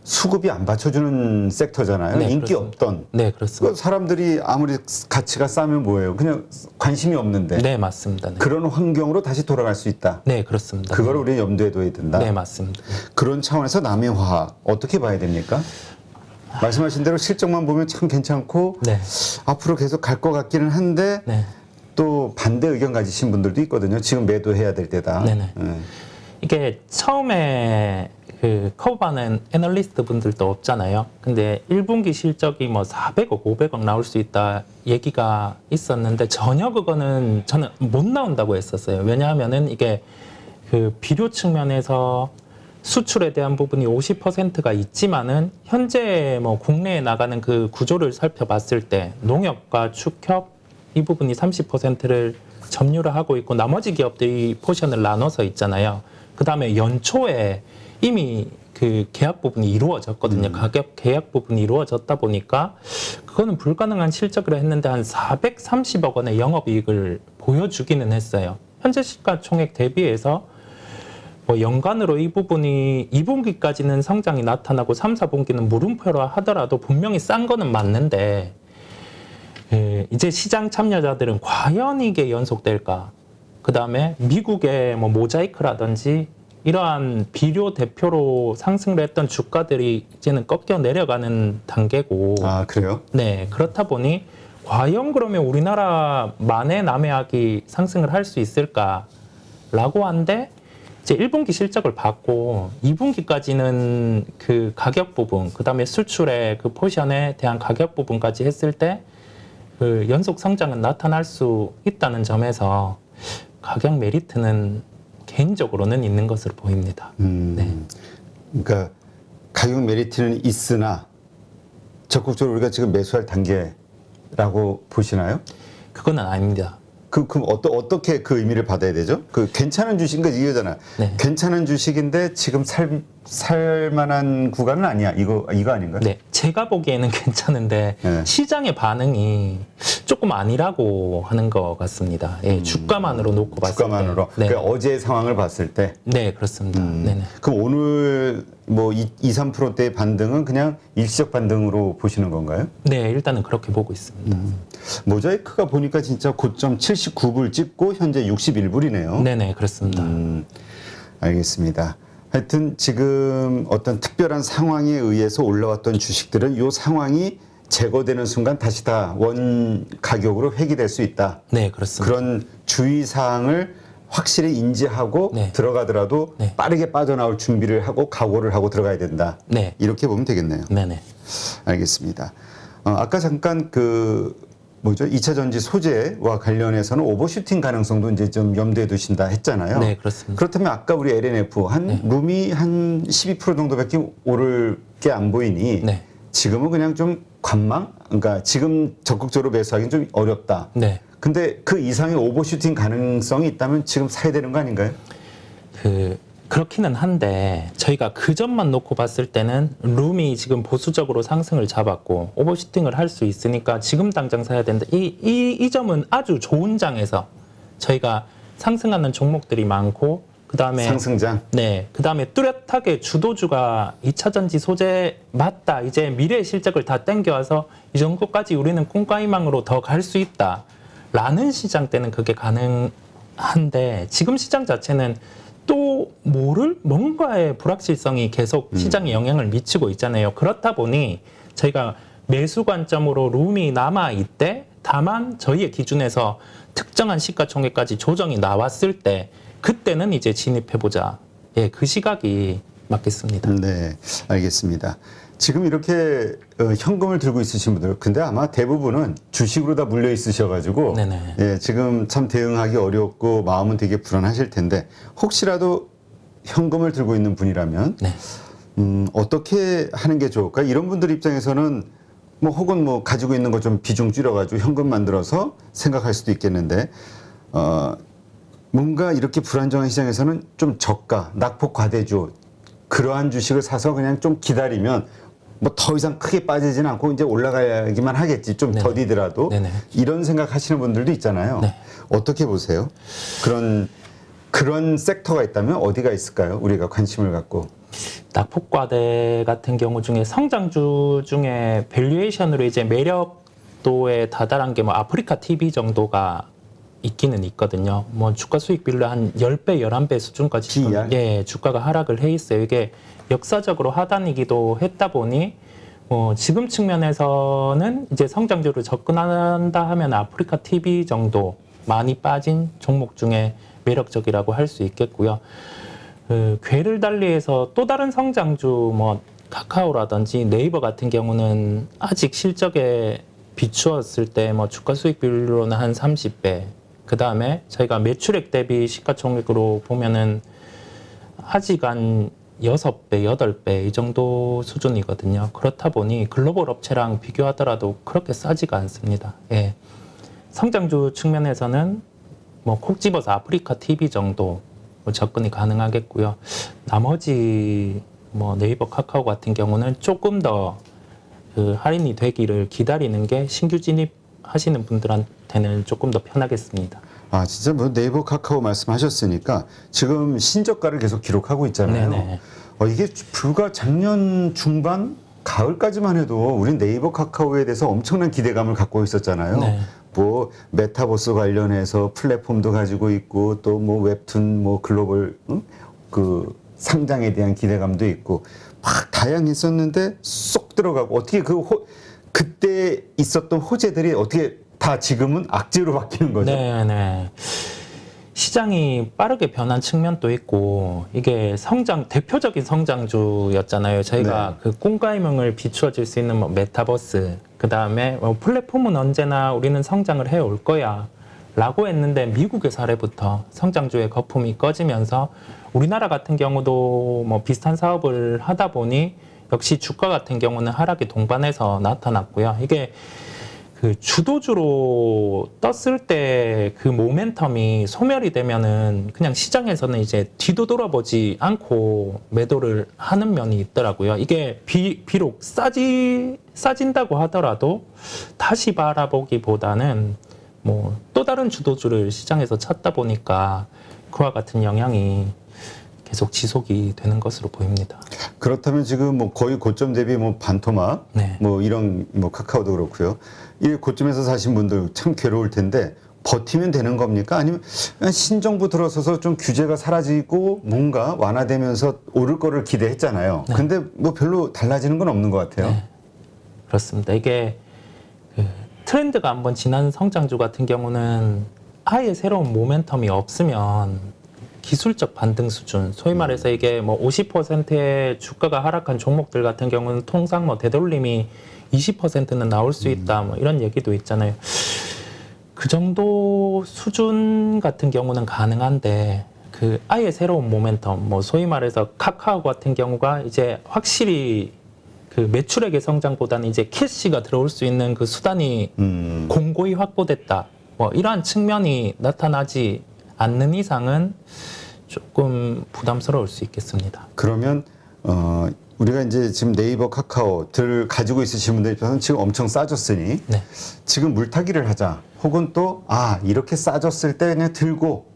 수급이 안 받쳐주는 섹터잖아요. 네, 인기 그렇습니다. 없던. 네, 그렇습니다. 그 사람들이 아무리 가치가 싸면 뭐예요? 그냥 관심이 없는데. 네, 맞습니다. 네, 그런 환경으로 다시 돌아갈 수 있다. 네 그렇습니다. 그걸 우리 염두에 둬야 된다. 네, 맞습니다. 그런 차원에서 남의 화학 어떻게 봐야 됩니까? 말씀하신 대로 실적만 보면 참 괜찮고 네, 앞으로 계속 갈 것 같기는 한데 네. 또 반대 의견 가지신 분들도 있거든요. 지금 매도해야 될 때다. 네네. 예. 이게 처음에 그 커버하는 애널리스트 분들도 없잖아요. 근데 1분기 실적이 뭐 400억, 500억 나올 수 있다 얘기가 있었는데 전혀 그거는 저는 못 나온다고 했었어요. 왜냐하면은 이게 그 비료 측면에서 수출에 대한 부분이 50%가 있지만은 현재 뭐 국내에 나가는 그 구조를 살펴봤을 때 농협과 축협 이 부분이 30%를 점유를 하고 있고 나머지 기업들이 포션을 나눠서 있잖아요. 그 다음에 연초에 이미 그 계약 부분이 이루어졌거든요. 가격 계약 부분이 이루어졌다 보니까 그거는 불가능한 실적을 했는데 한 430억 원의 영업이익을 보여주기는 했어요. 현재 시가총액 대비해서 뭐 연간으로 이 부분이 2분기까지는 성장이 나타나고 3, 4분기는 물음표라 하더라도 분명히 싼 거는 맞는데 이제 시장 참여자들은 과연 이게 연속될까? 그 다음에 미국의 뭐 모자이크라든지 이러한 비료 대표로 상승을 했던 주가들이 이제는 꺾여 내려가는 단계고. 아 그래요? 네, 그렇다 보니 과연 그러면 우리나라만의 남해학이 상승을 할 수 있을까라고 한데 이제 1분기 실적을 받고 2분기까지는 그 가격 부분, 그다음에 수출의 그 포션에 대한 가격 부분까지 했을 때 그 연속 성장은 나타날 수 있다는 점에서 가격 메리트는 개인적으로는 있는 것으로 보입니다. 네. 그러니까 가격 메리트는 있으나 적극적으로 우리가 지금 매수할 단계라고 보시나요? 그건 아닙니다. 그럼 어떻게 그 의미를 받아야 되죠? 그 괜찮은 주식인 거 이거잖아. 네. 괜찮은 주식인데 지금 살 만한 구간은 아니야. 이거 아닌가요? 네, 제가 보기에는 괜찮은데 네. 시장의 반응이 조금 아니라고 하는 것 같습니다. 예, 주가만으로 놓고 봤을 주가만으로. 때. 네, 그러니까 어제의 상황을 봤을 때. 네 그렇습니다. 네네. 그럼 오늘 뭐 3%대의 반등은 그냥 일시적 반등으로 보시는 건가요? 네, 일단은 그렇게 보고 있습니다. 모자이크가 보니까 진짜 고점 79불 찍고 현재 61불이네요. 네네, 그렇습니다. 알겠습니다. 하여튼 지금 어떤 특별한 상황에 의해서 올라왔던 주식들은 이 상황이 제거되는 순간 다시 다 원 가격으로 회귀될 수 있다. 네, 그렇습니다. 그런 주의사항을 확실히 인지하고 네. 들어가더라도 네. 빠르게 빠져나올 준비를 하고 각오를 하고 들어가야 된다. 네, 이렇게 보면 되겠네요. 네네. 알겠습니다. 아까 잠깐 그 뭐죠? 2차 전지 소재와 관련해서는 오버슈팅 가능성도 이제 좀 염두에 두신다 했잖아요. 네, 그렇습니다. 그렇다면 아까 우리 LNF 룸이 한 12% 정도밖에 오를 게 안 보이니 네. 지금은 그냥 좀 관망? 그러니까 지금 적극적으로 매수하기는 좀 어렵다. 네. 근데 그 이상의 오버슈팅 가능성이 있다면 지금 사야 되는 거 아닌가요? 그렇기는 한데 저희가 그 점만 놓고 봤을 때는 룸이 지금 보수적으로 상승을 잡았고 오버슈팅을 할 수 있으니까 지금 당장 사야 된다. 이 점은 아주 좋은 장에서 저희가 상승하는 종목들이 많고 그다음에 상승장. 네, 그다음에 뚜렷하게 주도주가 2차 전지 소재 맞다. 이제 미래의 실적을 다 땡겨와서 이 정도까지 우리는 꿈가희망으로 더 갈 수 있다라는 시장 때는 그게 가능한데 지금 시장 자체는 또 모를 뭔가의 불확실성이 계속 시장에 영향을 미치고 있잖아요. 그렇다 보니 저희가 매수 관점으로 룸이 남아 있대. 다만 저희의 기준에서 특정한 시가총액까지 조정이 나왔을 때 그때는 이제 진입해보자. 예, 그 시각이 맞겠습니다. 네, 알겠습니다. 지금 이렇게 현금을 들고 있으신 분들, 근데 아마 대부분은 주식으로 다 물려 있으셔가지고, 네네. 예, 지금 참 대응하기 어렵고 마음은 되게 불안하실 텐데, 혹시라도 현금을 들고 있는 분이라면, 네. 어떻게 하는 게 좋을까? 이런 분들 입장에서는 뭐 혹은 뭐 가지고 있는 거 좀 비중 줄여가지고 현금 만들어서 생각할 수도 있겠는데, 뭔가 이렇게 불안정한 시장에서는 좀 저가, 낙폭 과대주, 그러한 주식을 사서 그냥 좀 기다리면 뭐 더 이상 크게 빠지지는 않고 이제 올라가기만 하겠지. 좀 네네. 더디더라도. 네네. 이런 생각 하시는 분들도 있잖아요. 네. 어떻게 보세요? 그런 섹터가 있다면 어디가 있을까요? 우리가 관심을 갖고. 낙폭과대 같은 경우 중에 성장주 중에 밸류에이션으로 이제 매력도에 다다른 게 뭐 아프리카 TV 정도가 있기는 있거든요. 뭐 주가 수익 비율로 한 10배, 11배 수준까지 지금, PER? 예, 주가가 하락을 해 있어요. 이게 역사적으로 하단이기도 했다 보니 지금 측면에서는 이제 성장주로 접근한다 하면 아프리카 TV 정도 많이 빠진 종목 중에 매력적이라고 할 수 있겠고요. 궤를 달리해서 또 다른 성장주 뭐 카카오라든지 네이버 같은 경우는 아직 실적에 비추었을 때 뭐 주가 수익 비율로는 한 30배. 그 다음에 저희가 매출액 대비 시가총액으로 보면은 아직 한 6배, 8배 이 정도 수준이거든요. 그렇다 보니 글로벌 업체랑 비교하더라도 그렇게 싸지가 않습니다. 예. 성장주 측면에서는 뭐 콕 집어서 아프리카 TV 정도 접근이 가능하겠고요. 나머지 뭐 네이버, 카카오 같은 경우는 조금 더 그 할인이 되기를 기다리는 게 신규 진입하시는 분들한테는 조금 더 편하겠습니다. 아, 진짜 뭐 네이버 카카오 말씀하셨으니까 지금 신저가를 계속 기록하고 있잖아요. 네네. 이게 불과 작년 중반, 가을까지만 해도 우린 네이버 카카오에 대해서 엄청난 기대감을 갖고 있었잖아요. 네. 뭐 메타버스 관련해서 플랫폼도 가지고 있고 또 뭐 웹툰 뭐 글로벌 그 상장에 대한 기대감도 있고 막 다양했었는데 쏙 들어가고 어떻게 그때 있었던 호재들이 어떻게 다 지금은 악재로 바뀌는 거죠? 네네. 시장이 빠르게 변한 측면도 있고 이게 대표적인 성장주였잖아요. 저희가 네. 그 꿈가이명을 비추어질 수 있는 뭐 메타버스, 그 다음에 플랫폼은 언제나 우리는 성장을 해올 거야 라고 했는데 미국의 사례부터 성장주의 거품이 꺼지면서 우리나라 같은 경우도 뭐 비슷한 사업을 하다 보니 역시 주가 같은 경우는 하락이 동반해서 나타났고요. 이게 그 주도주로 떴을 때 그 모멘텀이 소멸이 되면은 그냥 시장에서는 이제 뒤도 돌아보지 않고 매도를 하는 면이 있더라고요. 이게 비록 싸진다고 하더라도 다시 바라보기보다는 뭐 또 다른 주도주를 시장에서 찾다 보니까 그와 같은 영향이 계속 지속이 되는 것으로 보입니다. 그렇다면 지금 뭐 거의 고점 대비 뭐 반토막 네. 뭐 이런 뭐 카카오도 그렇고요. 이 고점에서 사신 분들 참 괴로울 텐데 버티면 되는 겁니까? 아니면 신정부 들어서서 좀 규제가 사라지고 뭔가 완화되면서 오를 거를 기대했잖아요. 네. 근데 뭐 별로 달라지는 건 없는 것 같아요. 네. 그렇습니다. 이게 그 트렌드가 한번 지난 성장주 같은 경우는 아예 새로운 모멘텀이 없으면 기술적 반등 수준, 소위 말해서 이게 뭐 50%의 주가가 하락한 종목들 같은 경우는 통상 뭐 되돌림이 20%는 나올 수 있다, 뭐 이런 얘기도 있잖아요. 그 정도 수준 같은 경우는 가능한데 그 아예 새로운 모멘텀, 뭐 소위 말해서 카카오 같은 경우가 이제 확실히 그 매출액의 성장보다는 이제 캐시가 들어올 수 있는 그 수단이 공고히 확보됐다. 뭐 이러한 측면이 나타나지 않는 이상은 조금 부담스러울 수 있겠습니다. 그러면 우리가 이제 지금 네이버, 카카오들 가지고 있으신 분들 입장에서는 지금 엄청 싸졌으니 네. 지금 물타기를 하자. 혹은 또 이렇게 싸졌을 때 그냥 들고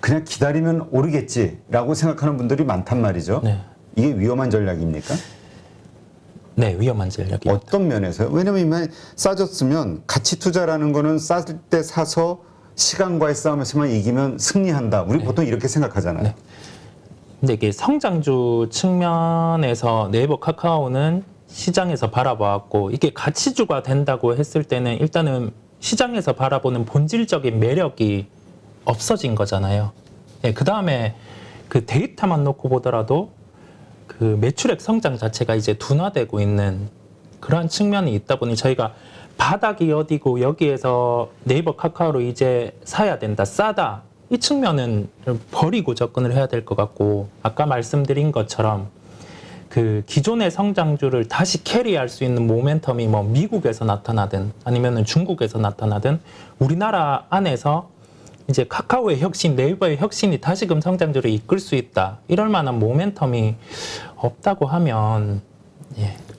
그냥 기다리면 오르겠지라고 생각하는 분들이 많단 말이죠. 네. 이게 위험한 전략입니까? 네, 위험한 전략입니다. 어떤 면에서요? 왜냐면 이미 싸졌으면 가치 투자라는 거는 쌀 때 사서 시간과의 싸움에서만 이기면 승리한다. 우리 보통 이렇게 생각하잖아요. 네. 근데 이게 성장주 측면에서 네이버, 카카오는 시장에서 바라봐왔고 이게 가치주가 된다고 했을 때는 일단은 시장에서 바라보는 본질적인 매력이 없어진 거잖아요. 네, 그 다음에 그 데이터만 놓고 보더라도 그 매출액 성장 자체가 이제 둔화되고 있는 그러한 측면이 있다 보니 저희가 바닥이 어디고 여기에서 네이버, 카카오로 이제 사야 된다, 싸다. 이 측면은 좀 버리고 접근을 해야 될 것 같고 아까 말씀드린 것처럼 그 기존의 성장주를 다시 캐리할 수 있는 모멘텀이 뭐 미국에서 나타나든 아니면은 중국에서 나타나든 우리나라 안에서 이제 카카오의 혁신, 네이버의 혁신이 다시금 성장주를 이끌 수 있다. 이럴 만한 모멘텀이 없다고 하면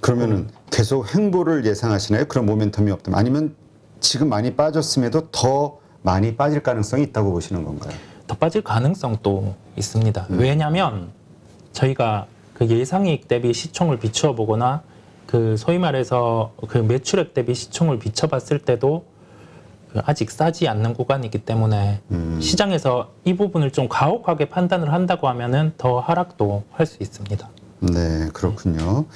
그러면은 계속 횡보를 예상하시나요? 그런 모멘텀이 없다면 아니면 지금 많이 빠졌음에도 더 많이 빠질 가능성이 있다고 보시는 건가요? 더 빠질 가능성도 있습니다. 왜냐하면 저희가 그 예상이익 대비 시총을 비추어 보거나 그 소위 말해서 그 매출액 대비 시총을 비춰봤을 때도 그 아직 싸지 않는 구간이기 때문에 시장에서 이 부분을 좀 가혹하게 판단을 한다고 하면은 더 하락도 할 수 있습니다. 네, 그렇군요.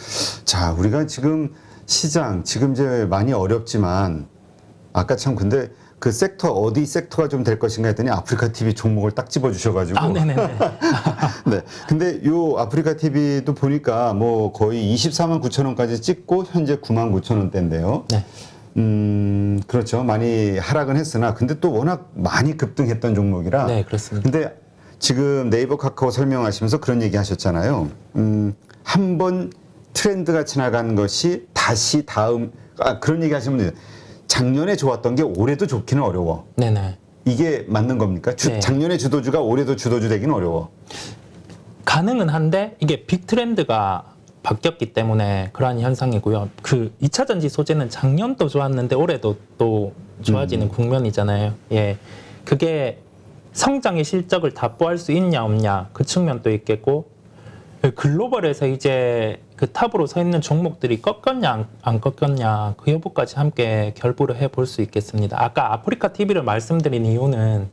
자, 우리가 지금 시장 지금 이제 많이 어렵지만 아까 참 근데 그 섹터 어디 섹터가 좀 될 것인가 했더니 아프리카 TV 종목을 딱 집어 주셔가지고. 네네네. 네. 근데 요 아프리카 TV도 보니까 뭐 거의 24만 9천 원까지 찍고 현재 9만 9천 원대인데요. 네. 그렇죠. 많이 하락은 했으나 근데 또 워낙 많이 급등했던 종목이라. 네, 그렇습니다. 근데 지금 네이버, 카카오 설명하시면서 그런 얘기 하셨잖아요. 한번 트렌드가 지나간 것이 다시 그런 얘기 하시면 돼요. 작년에 좋았던 게 올해도 좋기는 어려워. 네네. 이게 맞는 겁니까? 네. 작년에 주도주가 올해도 주도주 되기는 어려워. 가능은 한데 이게 빅 트렌드가 바뀌었기 때문에 그러한 현상이고요. 그 2차 전지 소재는 작년도 좋았는데 올해도 또 좋아지는 국면이잖아요. 예. 그게 성장의 실적을 답보할 수 있냐 없냐 그 측면도 있겠고 글로벌에서 이제 그 탑으로 서 있는 종목들이 꺾였냐 안 꺾였냐 그 여부까지 함께 결부를 해볼 수 있겠습니다. 아까 아프리카 TV를 말씀드린 이유는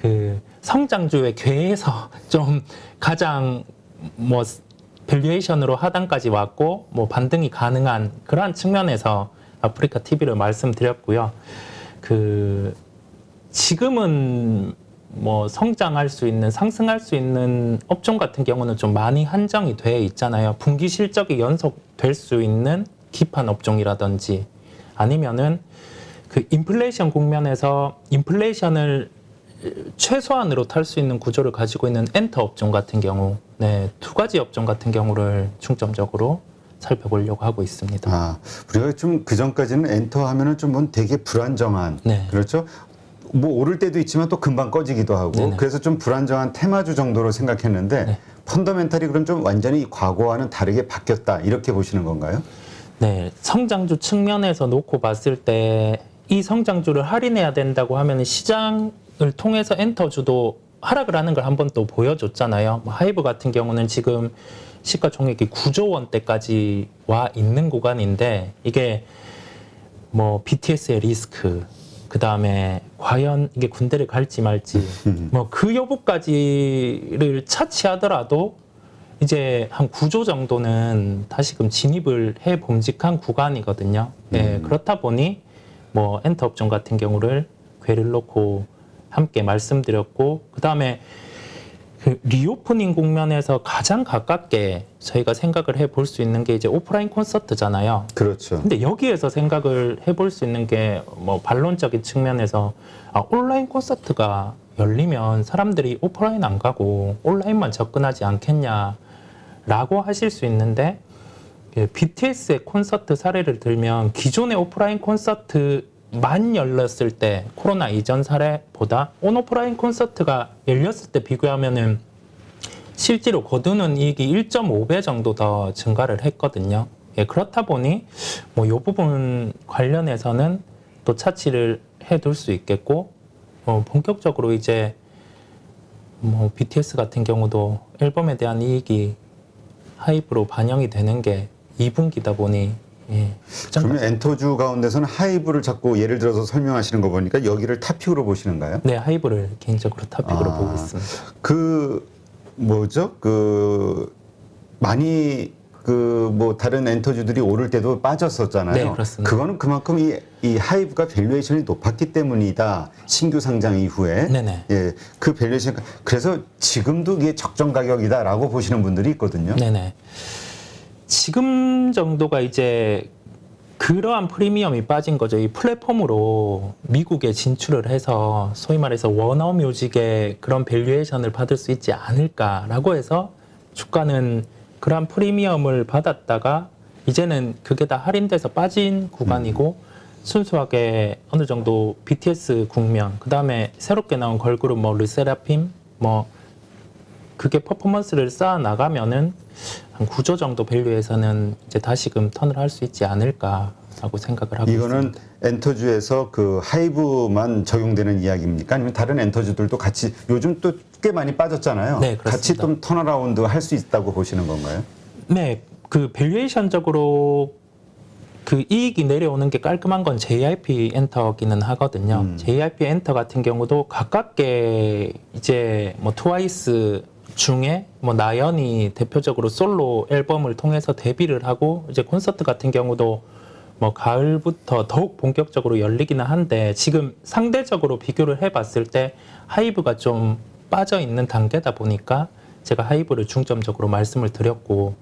그 성장주의 궤에서 좀 가장 뭐 밸류에이션으로 하단까지 왔고 뭐 반등이 가능한 그러한 측면에서 아프리카 TV를 말씀드렸고요. 그 지금은 뭐 성장할 수 있는, 상승할 수 있는 업종 같은 경우는 좀 많이 한정이 돼 있잖아요. 분기 실적이 연속될 수 있는 기판 업종이라든지 아니면은 그 인플레이션 국면에서 인플레이션을 최소한으로 탈 수 있는 구조를 가지고 있는 엔터 업종 같은 경우, 네, 두 가지 업종 같은 경우를 중점적으로 살펴보려고 하고 있습니다. 아, 우리가 좀 그 전까지는 엔터 하면은 좀 뭔 되게 불안정한, 네. 그렇죠? 뭐 오를 때도 있지만 또 금방 꺼지기도 하고, 네네. 그래서 좀 불안정한 테마주 정도로 생각했는데 네. 펀더멘탈이 그럼 좀 완전히 과거와는 다르게 바뀌었다 이렇게 보시는 건가요? 네, 성장주 측면에서 놓고 봤을 때 이 성장주를 할인해야 된다고 하면 시장을 통해서 엔터주도 하락을 하는 걸 한번 또 보여줬잖아요. 뭐 하이브 같은 경우는 지금 시가총액이 9조 원대까지 와 있는 구간인데 이게 뭐 BTS의 리스크, 그 다음에 과연 이게 군대를 갈지 말지, 뭐 그 여부까지를 차치하더라도 이제 한 9조 정도는 다시금 진입을 해 봄직한 구간이거든요. 예, 그렇다 보니 뭐 엔터 업종 같은 경우를 궤를 놓고 함께 말씀드렸고, 그 다음에 그 리오프닝 국면에서 가장 가깝게 저희가 생각을 해볼 수 있는 게 이제 오프라인 콘서트잖아요. 그렇죠. 근데 여기에서 생각을 해볼 수 있는 게 뭐 반론적인 측면에서 온라인 콘서트가 열리면 사람들이 오프라인 안 가고 온라인만 접근하지 않겠냐라고 하실 수 있는데, BTS의 콘서트 사례를 들면 기존의 오프라인 콘서트만 열렸을 때 코로나 이전 사례보다 온오프라인 콘서트가 열렸을 때 비교하면은 실제로 거두는 이익이 1.5배 정도 더 증가를 했거든요. 예, 그렇다 보니 뭐 이 부분 관련해서는 또 차치를 해둘 수 있겠고, 본격적으로 이제 뭐 BTS 같은 경우도 앨범에 대한 이익이 하이브로 반영이 되는 게 2분기다 보니, 예. 그러면 엔터주 가운데서는 하이브를 자꾸 예를 들어서 설명하시는 거 보니까 여기를 탑픽으로 보시는가요? 네, 하이브를 개인적으로 탑픽으로 보고 있습니다. 그 뭐죠? 그 많이 그 뭐 다른 엔터주들이 오를 때도 빠졌었잖아요. 네, 그렇습니다. 그거는 그만큼 이 하이브가 밸류에이션이 높았기 때문이다. 신규 상장 이후에. 네네. 예, 그 밸류에이션. 그래서 지금도 이게 적정 가격이다라고 보시는 분들이 있거든요. 네네. 지금 정도가 이제 그러한 프리미엄이 빠진 거죠. 이 플랫폼으로 미국에 진출을 해서 소위 말해서 워너뮤직의 그런 밸류에이션을 받을 수 있지 않을까라고 해서 주가는 그러한 프리미엄을 받았다가 이제는 그게 다 할인돼서 빠진 구간이고, 순수하게 어느 정도 BTS 국면, 그 다음에 새롭게 나온 걸그룹 뭐 르세라핌 뭐 그게 퍼포먼스를 쌓아 나가면은 한 9조 정도 밸류에서는 이제 다시금 턴을 할 수 있지 않을까라고 생각을 하고 이거는 있습니다. 엔터주에서 그 하이브만 적용되는 이야기입니까? 아니면 다른 엔터주들도 같이 요즘 또 꽤 많이 빠졌잖아요. 네, 같이 그렇습니다. 좀 턴어라운드 할 수 있다고 보시는 건가요? 네, 그 밸류에이션적으로 그 이익이 내려오는 게 깔끔한 건 JYP 엔터기는 하거든요. JYP 엔터 같은 경우도 가깝게 이제 뭐 트와이스 중에 뭐 나연이 대표적으로 솔로 앨범을 통해서 데뷔를 하고 이제 콘서트 같은 경우도 뭐 가을부터 더욱 본격적으로 열리기는 한데, 지금 상대적으로 비교를 해봤을 때 하이브가 좀 빠져 있는 단계다 보니까 제가 하이브를 중점적으로 말씀을 드렸고,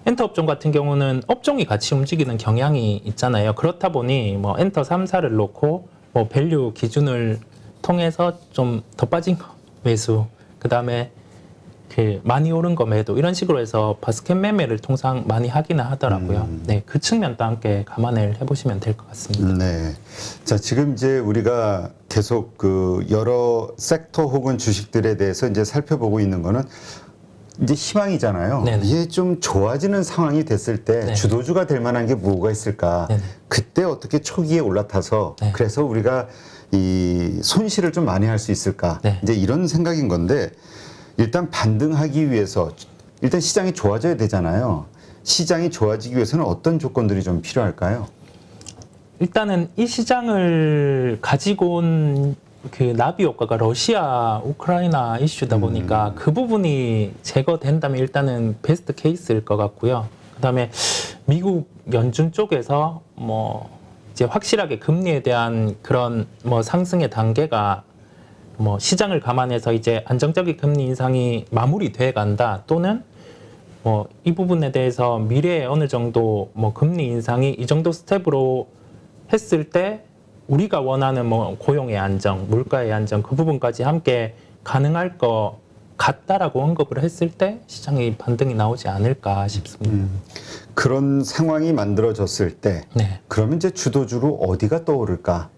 엔터 업종 같은 경우는 업종이 같이 움직이는 경향이 있잖아요. 그렇다 보니 뭐 엔터 3사를 놓고 뭐 밸류 기준을 통해서 좀 더 빠진 거 매수, 그 다음에 그 많이 오른 거 매도, 이런 식으로 해서 바스켓 매매를 통상 많이 하기는 하더라고요. 네, 그 측면도 함께 감안을 해보시면 될 것 같습니다. 네. 자, 지금 이제 우리가 계속 그 여러 섹터 혹은 주식들에 대해서 이제 살펴보고 있는 거는 이제 희망이잖아요. 네네. 이게 좀 좋아지는 상황이 됐을 때 네. 주도주가 될 만한 게 뭐가 있을까? 네네. 그때 어떻게 초기에 올라타서 네. 그래서 우리가 이 손실을 좀 많이 할 수 있을까? 네. 이제 이런 생각인 건데, 일단 반등하기 위해서 일단 시장이 좋아져야 되잖아요. 시장이 좋아지기 위해서는 어떤 조건들이 좀 필요할까요? 일단은 이 시장을 가지고 온 그 나비 효과가 러시아, 우크라이나 이슈다 보니까 그 부분이 제거된다면 일단은 베스트 케이스일 것 같고요. 그다음에 미국 연준 쪽에서 뭐 이제 확실하게 금리에 대한 그런 뭐 상승의 단계가 뭐 시장을 감안해서 이제 안정적인 금리 인상이 마무리돼 간다 또는 뭐 이 부분에 대해서 미래에 어느 정도 뭐 금리 인상이 이 정도 스텝으로 했을 때 우리가 원하는 뭐 고용의 안정, 물가의 안정 그 부분까지 함께 가능할 것 같다라고 언급을 했을 때 시장의 반등이 나오지 않을까 싶습니다. 그런 상황이 만들어졌을 때 네. 그러면 이제 주도주로 어디가 떠오를까?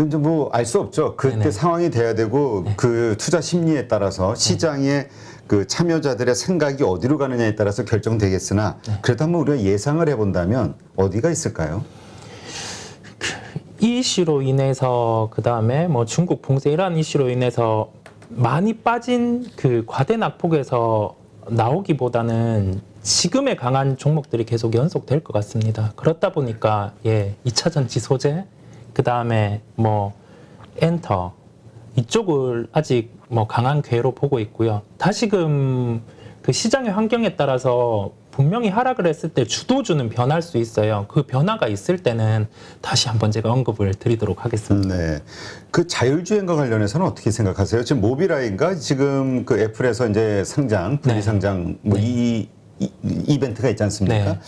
이제 뭐 알 수 없죠. 그때 네네. 상황이 돼야 되고 그 투자 심리에 따라서 시장의 그 참여자들의 생각이 어디로 가느냐에 따라서 결정되겠으나 그래도 한번 우리가 예상을 해본다면 어디가 있을까요? 이 이슈로 인해서 그 다음에 뭐 중국 봉쇄 이러한 이슈로 인해서 많이 빠진 그 과대 낙폭에서 나오기보다는 지금의 강한 종목들이 계속 연속될 것 같습니다. 그렇다 보니까 2차 전지 소재 그 다음에 뭐 엔터 이쪽을 아직 뭐 강한 궤로 보고 있고요. 다시금 그 시장의 환경에 따라서 분명히 하락을 했을 때 주도주는 변할 수 있어요. 그 변화가 있을 때는 다시 한번 제가 언급을 드리도록 하겠습니다. 네. 그 자율주행과 관련해서는 어떻게 생각하세요? 지금 모비라이인가 지금 그 애플에서 이제 상장, 분리 상장 뭐 이벤트가 있지 않습니까? 네.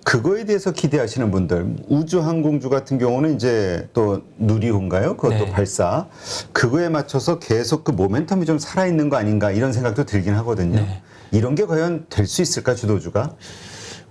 그거에 대해서 기대하시는 분들, 우주항공주 같은 경우는 이제 또 누리호인가요? 그것도 네. 발사. 그거에 맞춰서 계속 그 모멘텀이 좀 살아있는 거 아닌가 이런 생각도 들긴 하거든요. 네. 이런 게 과연 될 수 있을까, 주도주가?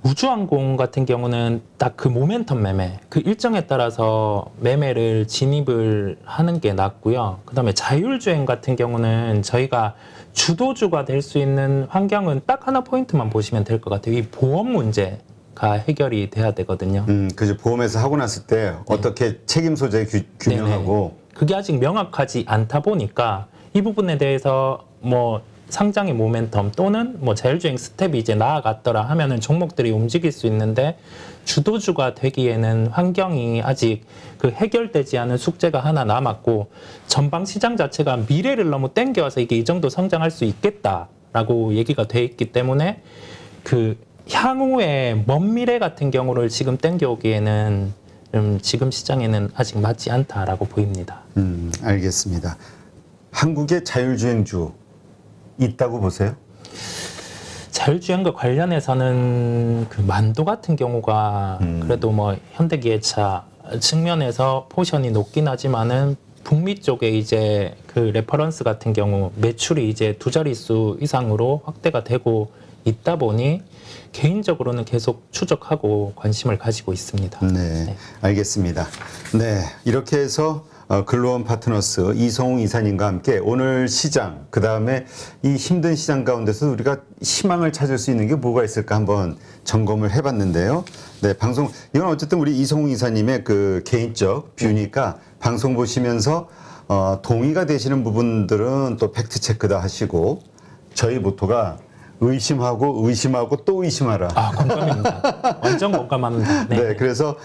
우주항공 같은 경우는 딱 그 모멘텀 매매, 그 일정에 따라서 매매를 진입을 하는 게 낫고요. 그 다음에 자율주행 같은 경우는 저희가 주도주가 될 수 있는 환경은 딱 하나 포인트만 보시면 될 것 같아요. 이 보험 문제가 해결이 돼야 되거든요. 그죠. 보험에서 하고 났을 때 어떻게 책임 소재 규명하고. 네네. 그게 아직 명확하지 않다 보니까 이 부분에 대해서 뭐 상장의 모멘텀 또는 뭐 자율주행 스텝이 이제 나아갔더라 하면은 종목들이 움직일 수 있는데 주도주가 되기에는 환경이 아직 그 해결되지 않은 숙제가 하나 남았고 전방 시장 자체가 미래를 너무 땡겨와서 이게 이 정도 성장할 수 있겠다라고 얘기가 돼 있기 때문에 그 향후의 먼 미래 같은 경우를 지금 땡겨오기에는 지금 시장에는 아직 맞지 않다라고 보입니다. 알겠습니다. 한국의 자율주행주 있다고 보세요? 자율주행과 관련해서는 그 만도 같은 경우가 그래도 뭐 현대기아차 측면에서 포션이 높긴 하지만은 북미 쪽에 이제 그 레퍼런스 같은 경우 매출이 이제 두 자릿수 이상으로 확대가 되고 있다 보니 개인적으로는 계속 추적하고 관심을 가지고 있습니다. 네, 알겠습니다. 네, 이렇게 해서 글로원 파트너스 이성웅 이사님과 함께 오늘 시장, 그 다음에 이 힘든 시장 가운데서 우리가 희망을 찾을 수 있는 게 뭐가 있을까 한번 점검을 해봤는데요. 네, 방송, 이건 어쨌든 우리 이성웅 이사님의 그 개인적 뷰니까 방송 보시면서 동의가 되시는 부분들은 또 팩트체크도 하시고 저희 모토가 의심하고 의심하고 또 의심하라. 아, 공감입니다. 완전 공감합니다. 네. 네, 그래서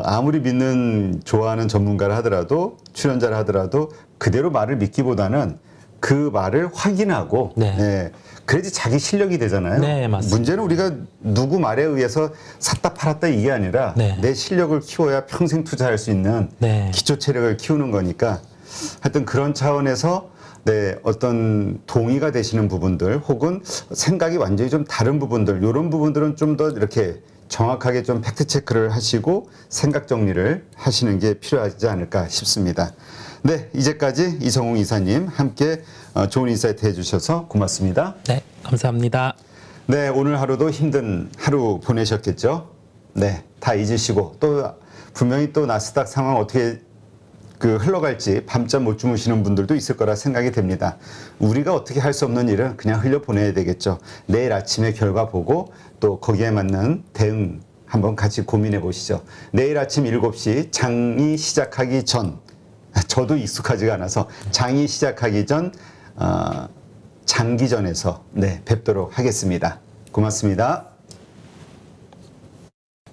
아무리 믿는 좋아하는 전문가를 하더라도 출연자를 하더라도 그대로 말을 믿기보다는 그 말을 확인하고 네. 그래야지 자기 실력이 되잖아요. 네, 맞습니다. 문제는 우리가 누구 말에 의해서 샀다 팔았다 이게 아니라 네. 내 실력을 키워야 평생 투자할 수 있는 네. 기초 체력을 키우는 거니까 하여튼 그런 차원에서 네, 어떤 동의가 되시는 부분들 혹은 생각이 완전히 좀 다른 부분들 이런 부분들은 좀 더 이렇게 정확하게 좀 팩트 체크를 하시고 생각 정리를 하시는 게 필요하지 않을까 싶습니다. 네, 이제까지 이성웅 이사님 함께 좋은 인사이트 해주셔서 고맙습니다. 네, 감사합니다. 네, 오늘 하루도 힘든 하루 보내셨겠죠? 네, 다 잊으시고 또 분명히 또 나스닥 상황 어떻게 흘러갈지 밤잠 못 주무시는 분들도 있을 거라 생각이 됩니다. 우리가 어떻게 할 수 없는 일은 그냥 흘려보내야 되겠죠. 내일 아침에 결과 보고 또 거기에 맞는 대응 한번 같이 고민해 보시죠. 내일 아침 7시 장이 시작하기 전, 저도 익숙하지가 않아서 장이 시작하기 전 장기전에서 뵙도록 하겠습니다. 고맙습니다.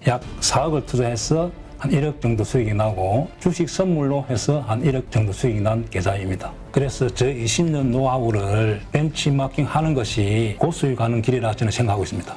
약 4억을 투자해서 한 1억 정도 수익이 나고 주식 선물로 해서 한 1억 정도 수익이 난 계좌입니다. 그래서 저 20년 노하우를 벤치마킹 하는 것이 고수익 가는 길이라 저는 생각하고 있습니다.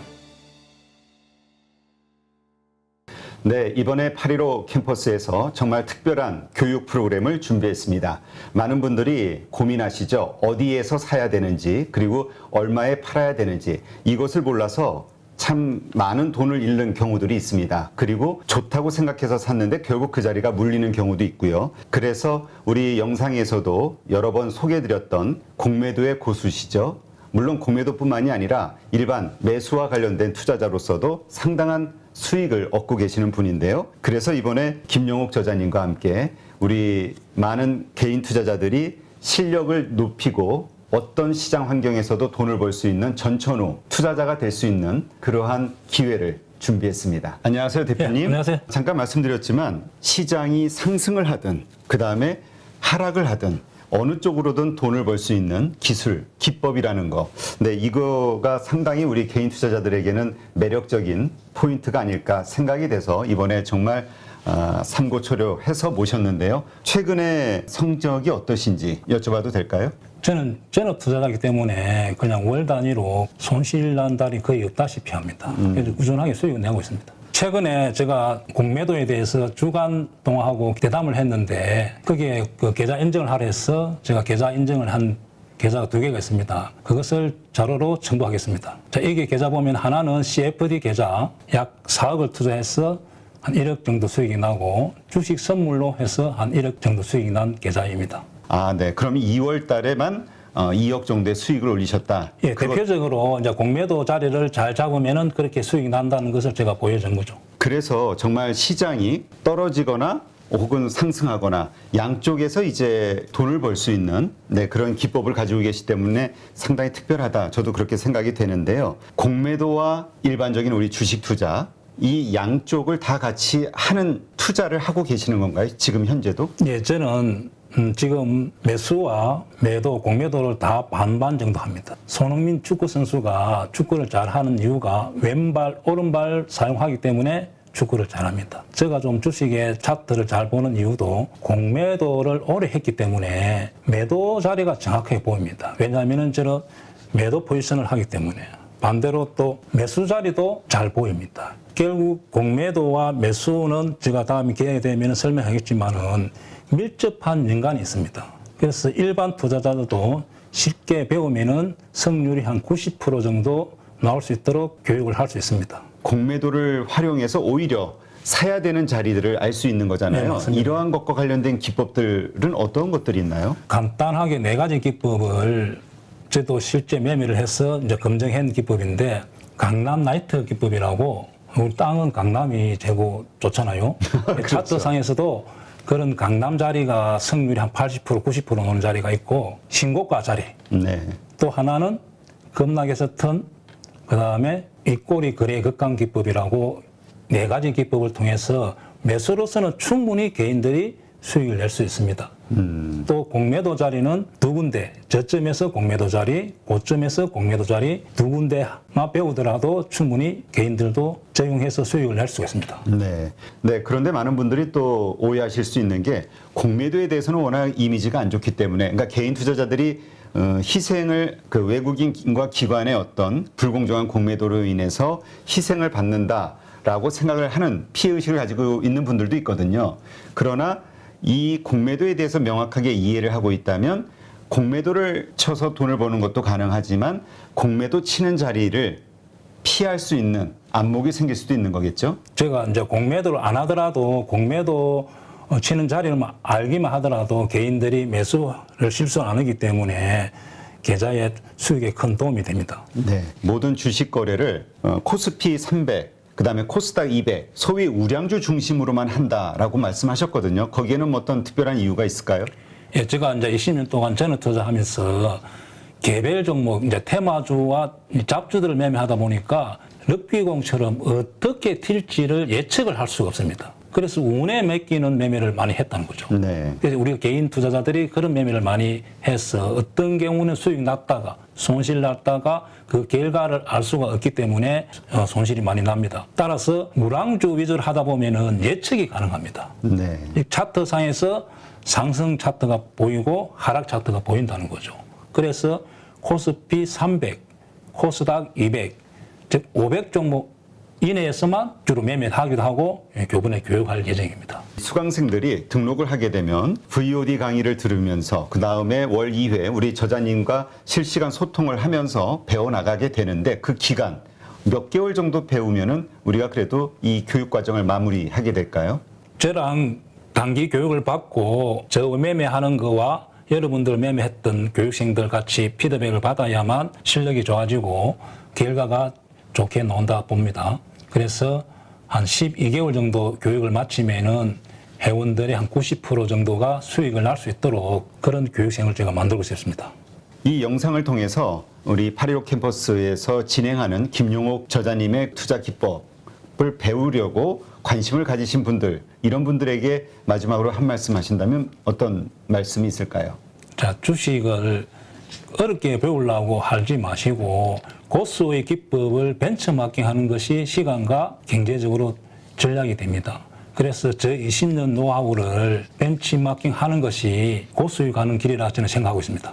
네, 이번에 8.15 캠퍼스에서 정말 특별한 교육 프로그램을 준비했습니다. 많은 분들이 고민하시죠. 어디에서 사야 되는지, 그리고 얼마에 팔아야 되는지, 이것을 몰라서 참 많은 돈을 잃는 경우들이 있습니다. 그리고 좋다고 생각해서 샀는데 결국 그 자리가 물리는 경우도 있고요. 그래서 우리 영상에서도 여러 번 소개해드렸던 공매도의 고수시죠. 물론 공매도뿐만이 아니라 일반 매수와 관련된 투자자로서도 상당한 수익을 얻고 계시는 분인데요. 그래서 이번에 김용옥 저자님과 함께 우리 많은 개인 투자자들이 실력을 높이고 어떤 시장 환경에서도 돈을 벌 수 있는 전천후 투자자가 될 수 있는 그러한 기회를 준비했습니다. 안녕하세요, 대표님. 네, 안녕하세요. 잠깐 말씀드렸지만 시장이 상승을 하든 그다음에 하락을 하든 어느 쪽으로든 돈을 벌 수 있는 기술, 기법이라는 거. 네, 이거가 상당히 우리 개인 투자자들에게는 매력적인 포인트가 아닐까 생각이 돼서 이번에 정말 삼고초려해서 모셨는데요. 최근에 성적이 어떠신지 여쭤봐도 될까요? 저는 전업 투자자이기 때문에 그냥 월 단위로 손실 난 달이 거의 없다시피 합니다. 그래서 꾸준하게 수익을 내고 있습니다. 최근에 제가 공매도에 대해서 주간 동화하고 대담을 했는데 거기에 그 계좌 인증을 하라 해서 제가 계좌 인증을 한 계좌가 2개가 있습니다. 그것을 자료로 첨부하겠습니다. 자, 이게 계좌 보면 하나는 CFD 계좌 약 4억을 투자해서 한 1억 정도 수익이 나고 주식 선물로 해서 한 1억 정도 수익이 난 계좌입니다. 아, 네. 그럼 2월 달에만 2억 정도의 수익을 올리셨다. 예, 대표적으로 이제 공매도 자리를 잘 잡으면은 그렇게 수익이 난다는 것을 제가 보여준 거죠. 그래서 정말 시장이 떨어지거나 혹은 상승하거나 양쪽에서 이제 돈을 벌 수 있는 네, 그런 기법을 가지고 계시기 때문에 상당히 특별하다. 저도 그렇게 생각이 되는데요. 공매도와 일반적인 우리 주식 투자 이 양쪽을 다 같이 하는 투자를 하고 계시는 건가요? 지금 현재도? 예, 저는 지금 매수와 매도, 공매도를 다 반반 정도 합니다. 손흥민 축구 선수가 축구를 잘하는 이유가 왼발, 오른발 사용하기 때문에 축구를 잘합니다. 제가 좀 주식의 차트를 잘 보는 이유도 공매도를 오래 했기 때문에 매도 자리가 정확하게 보입니다. 왜냐하면 저는 매도 포지션을 하기 때문에. 반대로 또 매수 자리도 잘 보입니다. 결국 공매도와 매수는 제가 다음에 기회가 되면 설명하겠지만은 밀접한 연관이 있습니다. 그래서 일반 투자자들도 쉽게 배우면은 성률이 한 90% 정도 나올 수 있도록 교육을 할 수 있습니다. 공매도를 활용해서 오히려 사야 되는 자리들을 알 수 있는 거잖아요. 네, 맞습니다. 이러한 것과 관련된 기법들은 어떤 것들이 있나요? 간단하게 4가지 기법을 저도 실제 매매를 해서 이제 검증한 기법인데 강남 나이트 기법이라고 우리 땅은 강남이 최고 좋잖아요. 그렇죠. 차트상에서도 그런 강남 자리가 성률이 한 80%, 90% 오는 자리가 있고 신고가 자리. 네. 또 하나는 급락에서 턴, 그 다음에 윗꼬리 거래 극강 기법이라고 4가지 기법을 통해서 매수로서는 충분히 개인들이 수익을 낼 수 있습니다. 또 공매도 자리는 2군데, 저점에서 공매도 자리, 고점에서 공매도 자리 2군데만 배우더라도 충분히 개인들도 적용해서 수익을 낼 수가 있습니다. 네. 네. 그런데 많은 분들이 또 오해하실 수 있는 게 공매도에 대해서는 워낙 이미지가 안 좋기 때문에 그러니까 개인 투자자들이 희생을 그 외국인과 기관의 어떤 불공정한 공매도로 인해서 희생을 받는다라고 생각을 하는 피해의식을 가지고 있는 분들도 있거든요. 그러나 이 공매도에 대해서 명확하게 이해를 하고 있다면 공매도를 쳐서 돈을 버는 것도 가능하지만 공매도 치는 자리를 피할 수 있는 안목이 생길 수도 있는 거겠죠? 제가 이제 공매도를 안 하더라도 공매도 치는 자리를 알기만 하더라도 개인들이 매수를 실수 안 하기 때문에 계좌의 수익에 큰 도움이 됩니다. 네. 모든 주식 거래를 코스피 300, 그다음에 코스닥 200, 소위 우량주 중심으로만 한다라고 말씀하셨거든요. 거기에는 뭐 어떤 특별한 이유가 있을까요? 예, 제가 이제 20년 동안 전업 투자하면서 개별 종목, 이제 테마주와 잡주들을 매매하다 보니까 럭비공처럼 어떻게 튈지를 예측을 할 수가 없습니다. 그래서 운에 맡기는 매매를 많이 했다는 거죠. 네. 그래서 우리가 개인 투자자들이 그런 매매를 많이 해서 어떤 경우는 수익 났다가 손실 났다가 그 결과를 알 수가 없기 때문에 손실이 많이 납니다. 따라서 우량주 위주로 하다 보면은 예측이 가능합니다. 네. 이 차트상에서 상승 차트가 보이고 하락 차트가 보인다는 거죠. 그래서 코스피 300, 코스닥 200, 즉 500종목 이내에서만 주로 매매를 하기도 하고 교본에 교육할 예정입니다. 수강생들이 등록을 하게 되면 VOD 강의를 들으면서 그 다음에 월 2회 우리 저자님과 실시간 소통을 하면서 배워나가게 되는데 그 기간 몇 개월 정도 배우면은 우리가 그래도 이 교육 과정을 마무리하게 될까요? 저랑 단기 교육을 받고 저 매매하는 거와 여러분들 매매했던 교육생들 같이 피드백을 받아야만 실력이 좋아지고 결과가 좋게 나온다 봅니다. 그래서 한 12개월 정도 교육을 마치면은 회원들의 한 90% 정도가 수익을 날 수 있도록 그런 교육생을 제가 만들고 싶습니다. 이 영상을 통해서 우리 8.15 캠퍼스에서 진행하는 김용옥 저자님의 투자 기법을 배우려고 관심을 가지신 분들, 이런 분들에게 마지막으로 한 말씀 하신다면 어떤 말씀이 있을까요? 자, 주식을 어렵게 배우려고 하지 마시고 고수의 기법을 벤처마킹 하는 것이 시간과 경제적으로 전략이 됩니다. 그래서 저 20년 노하우를 벤치마킹 하는 것이 고수익 가는 길이라 저는 생각하고 있습니다.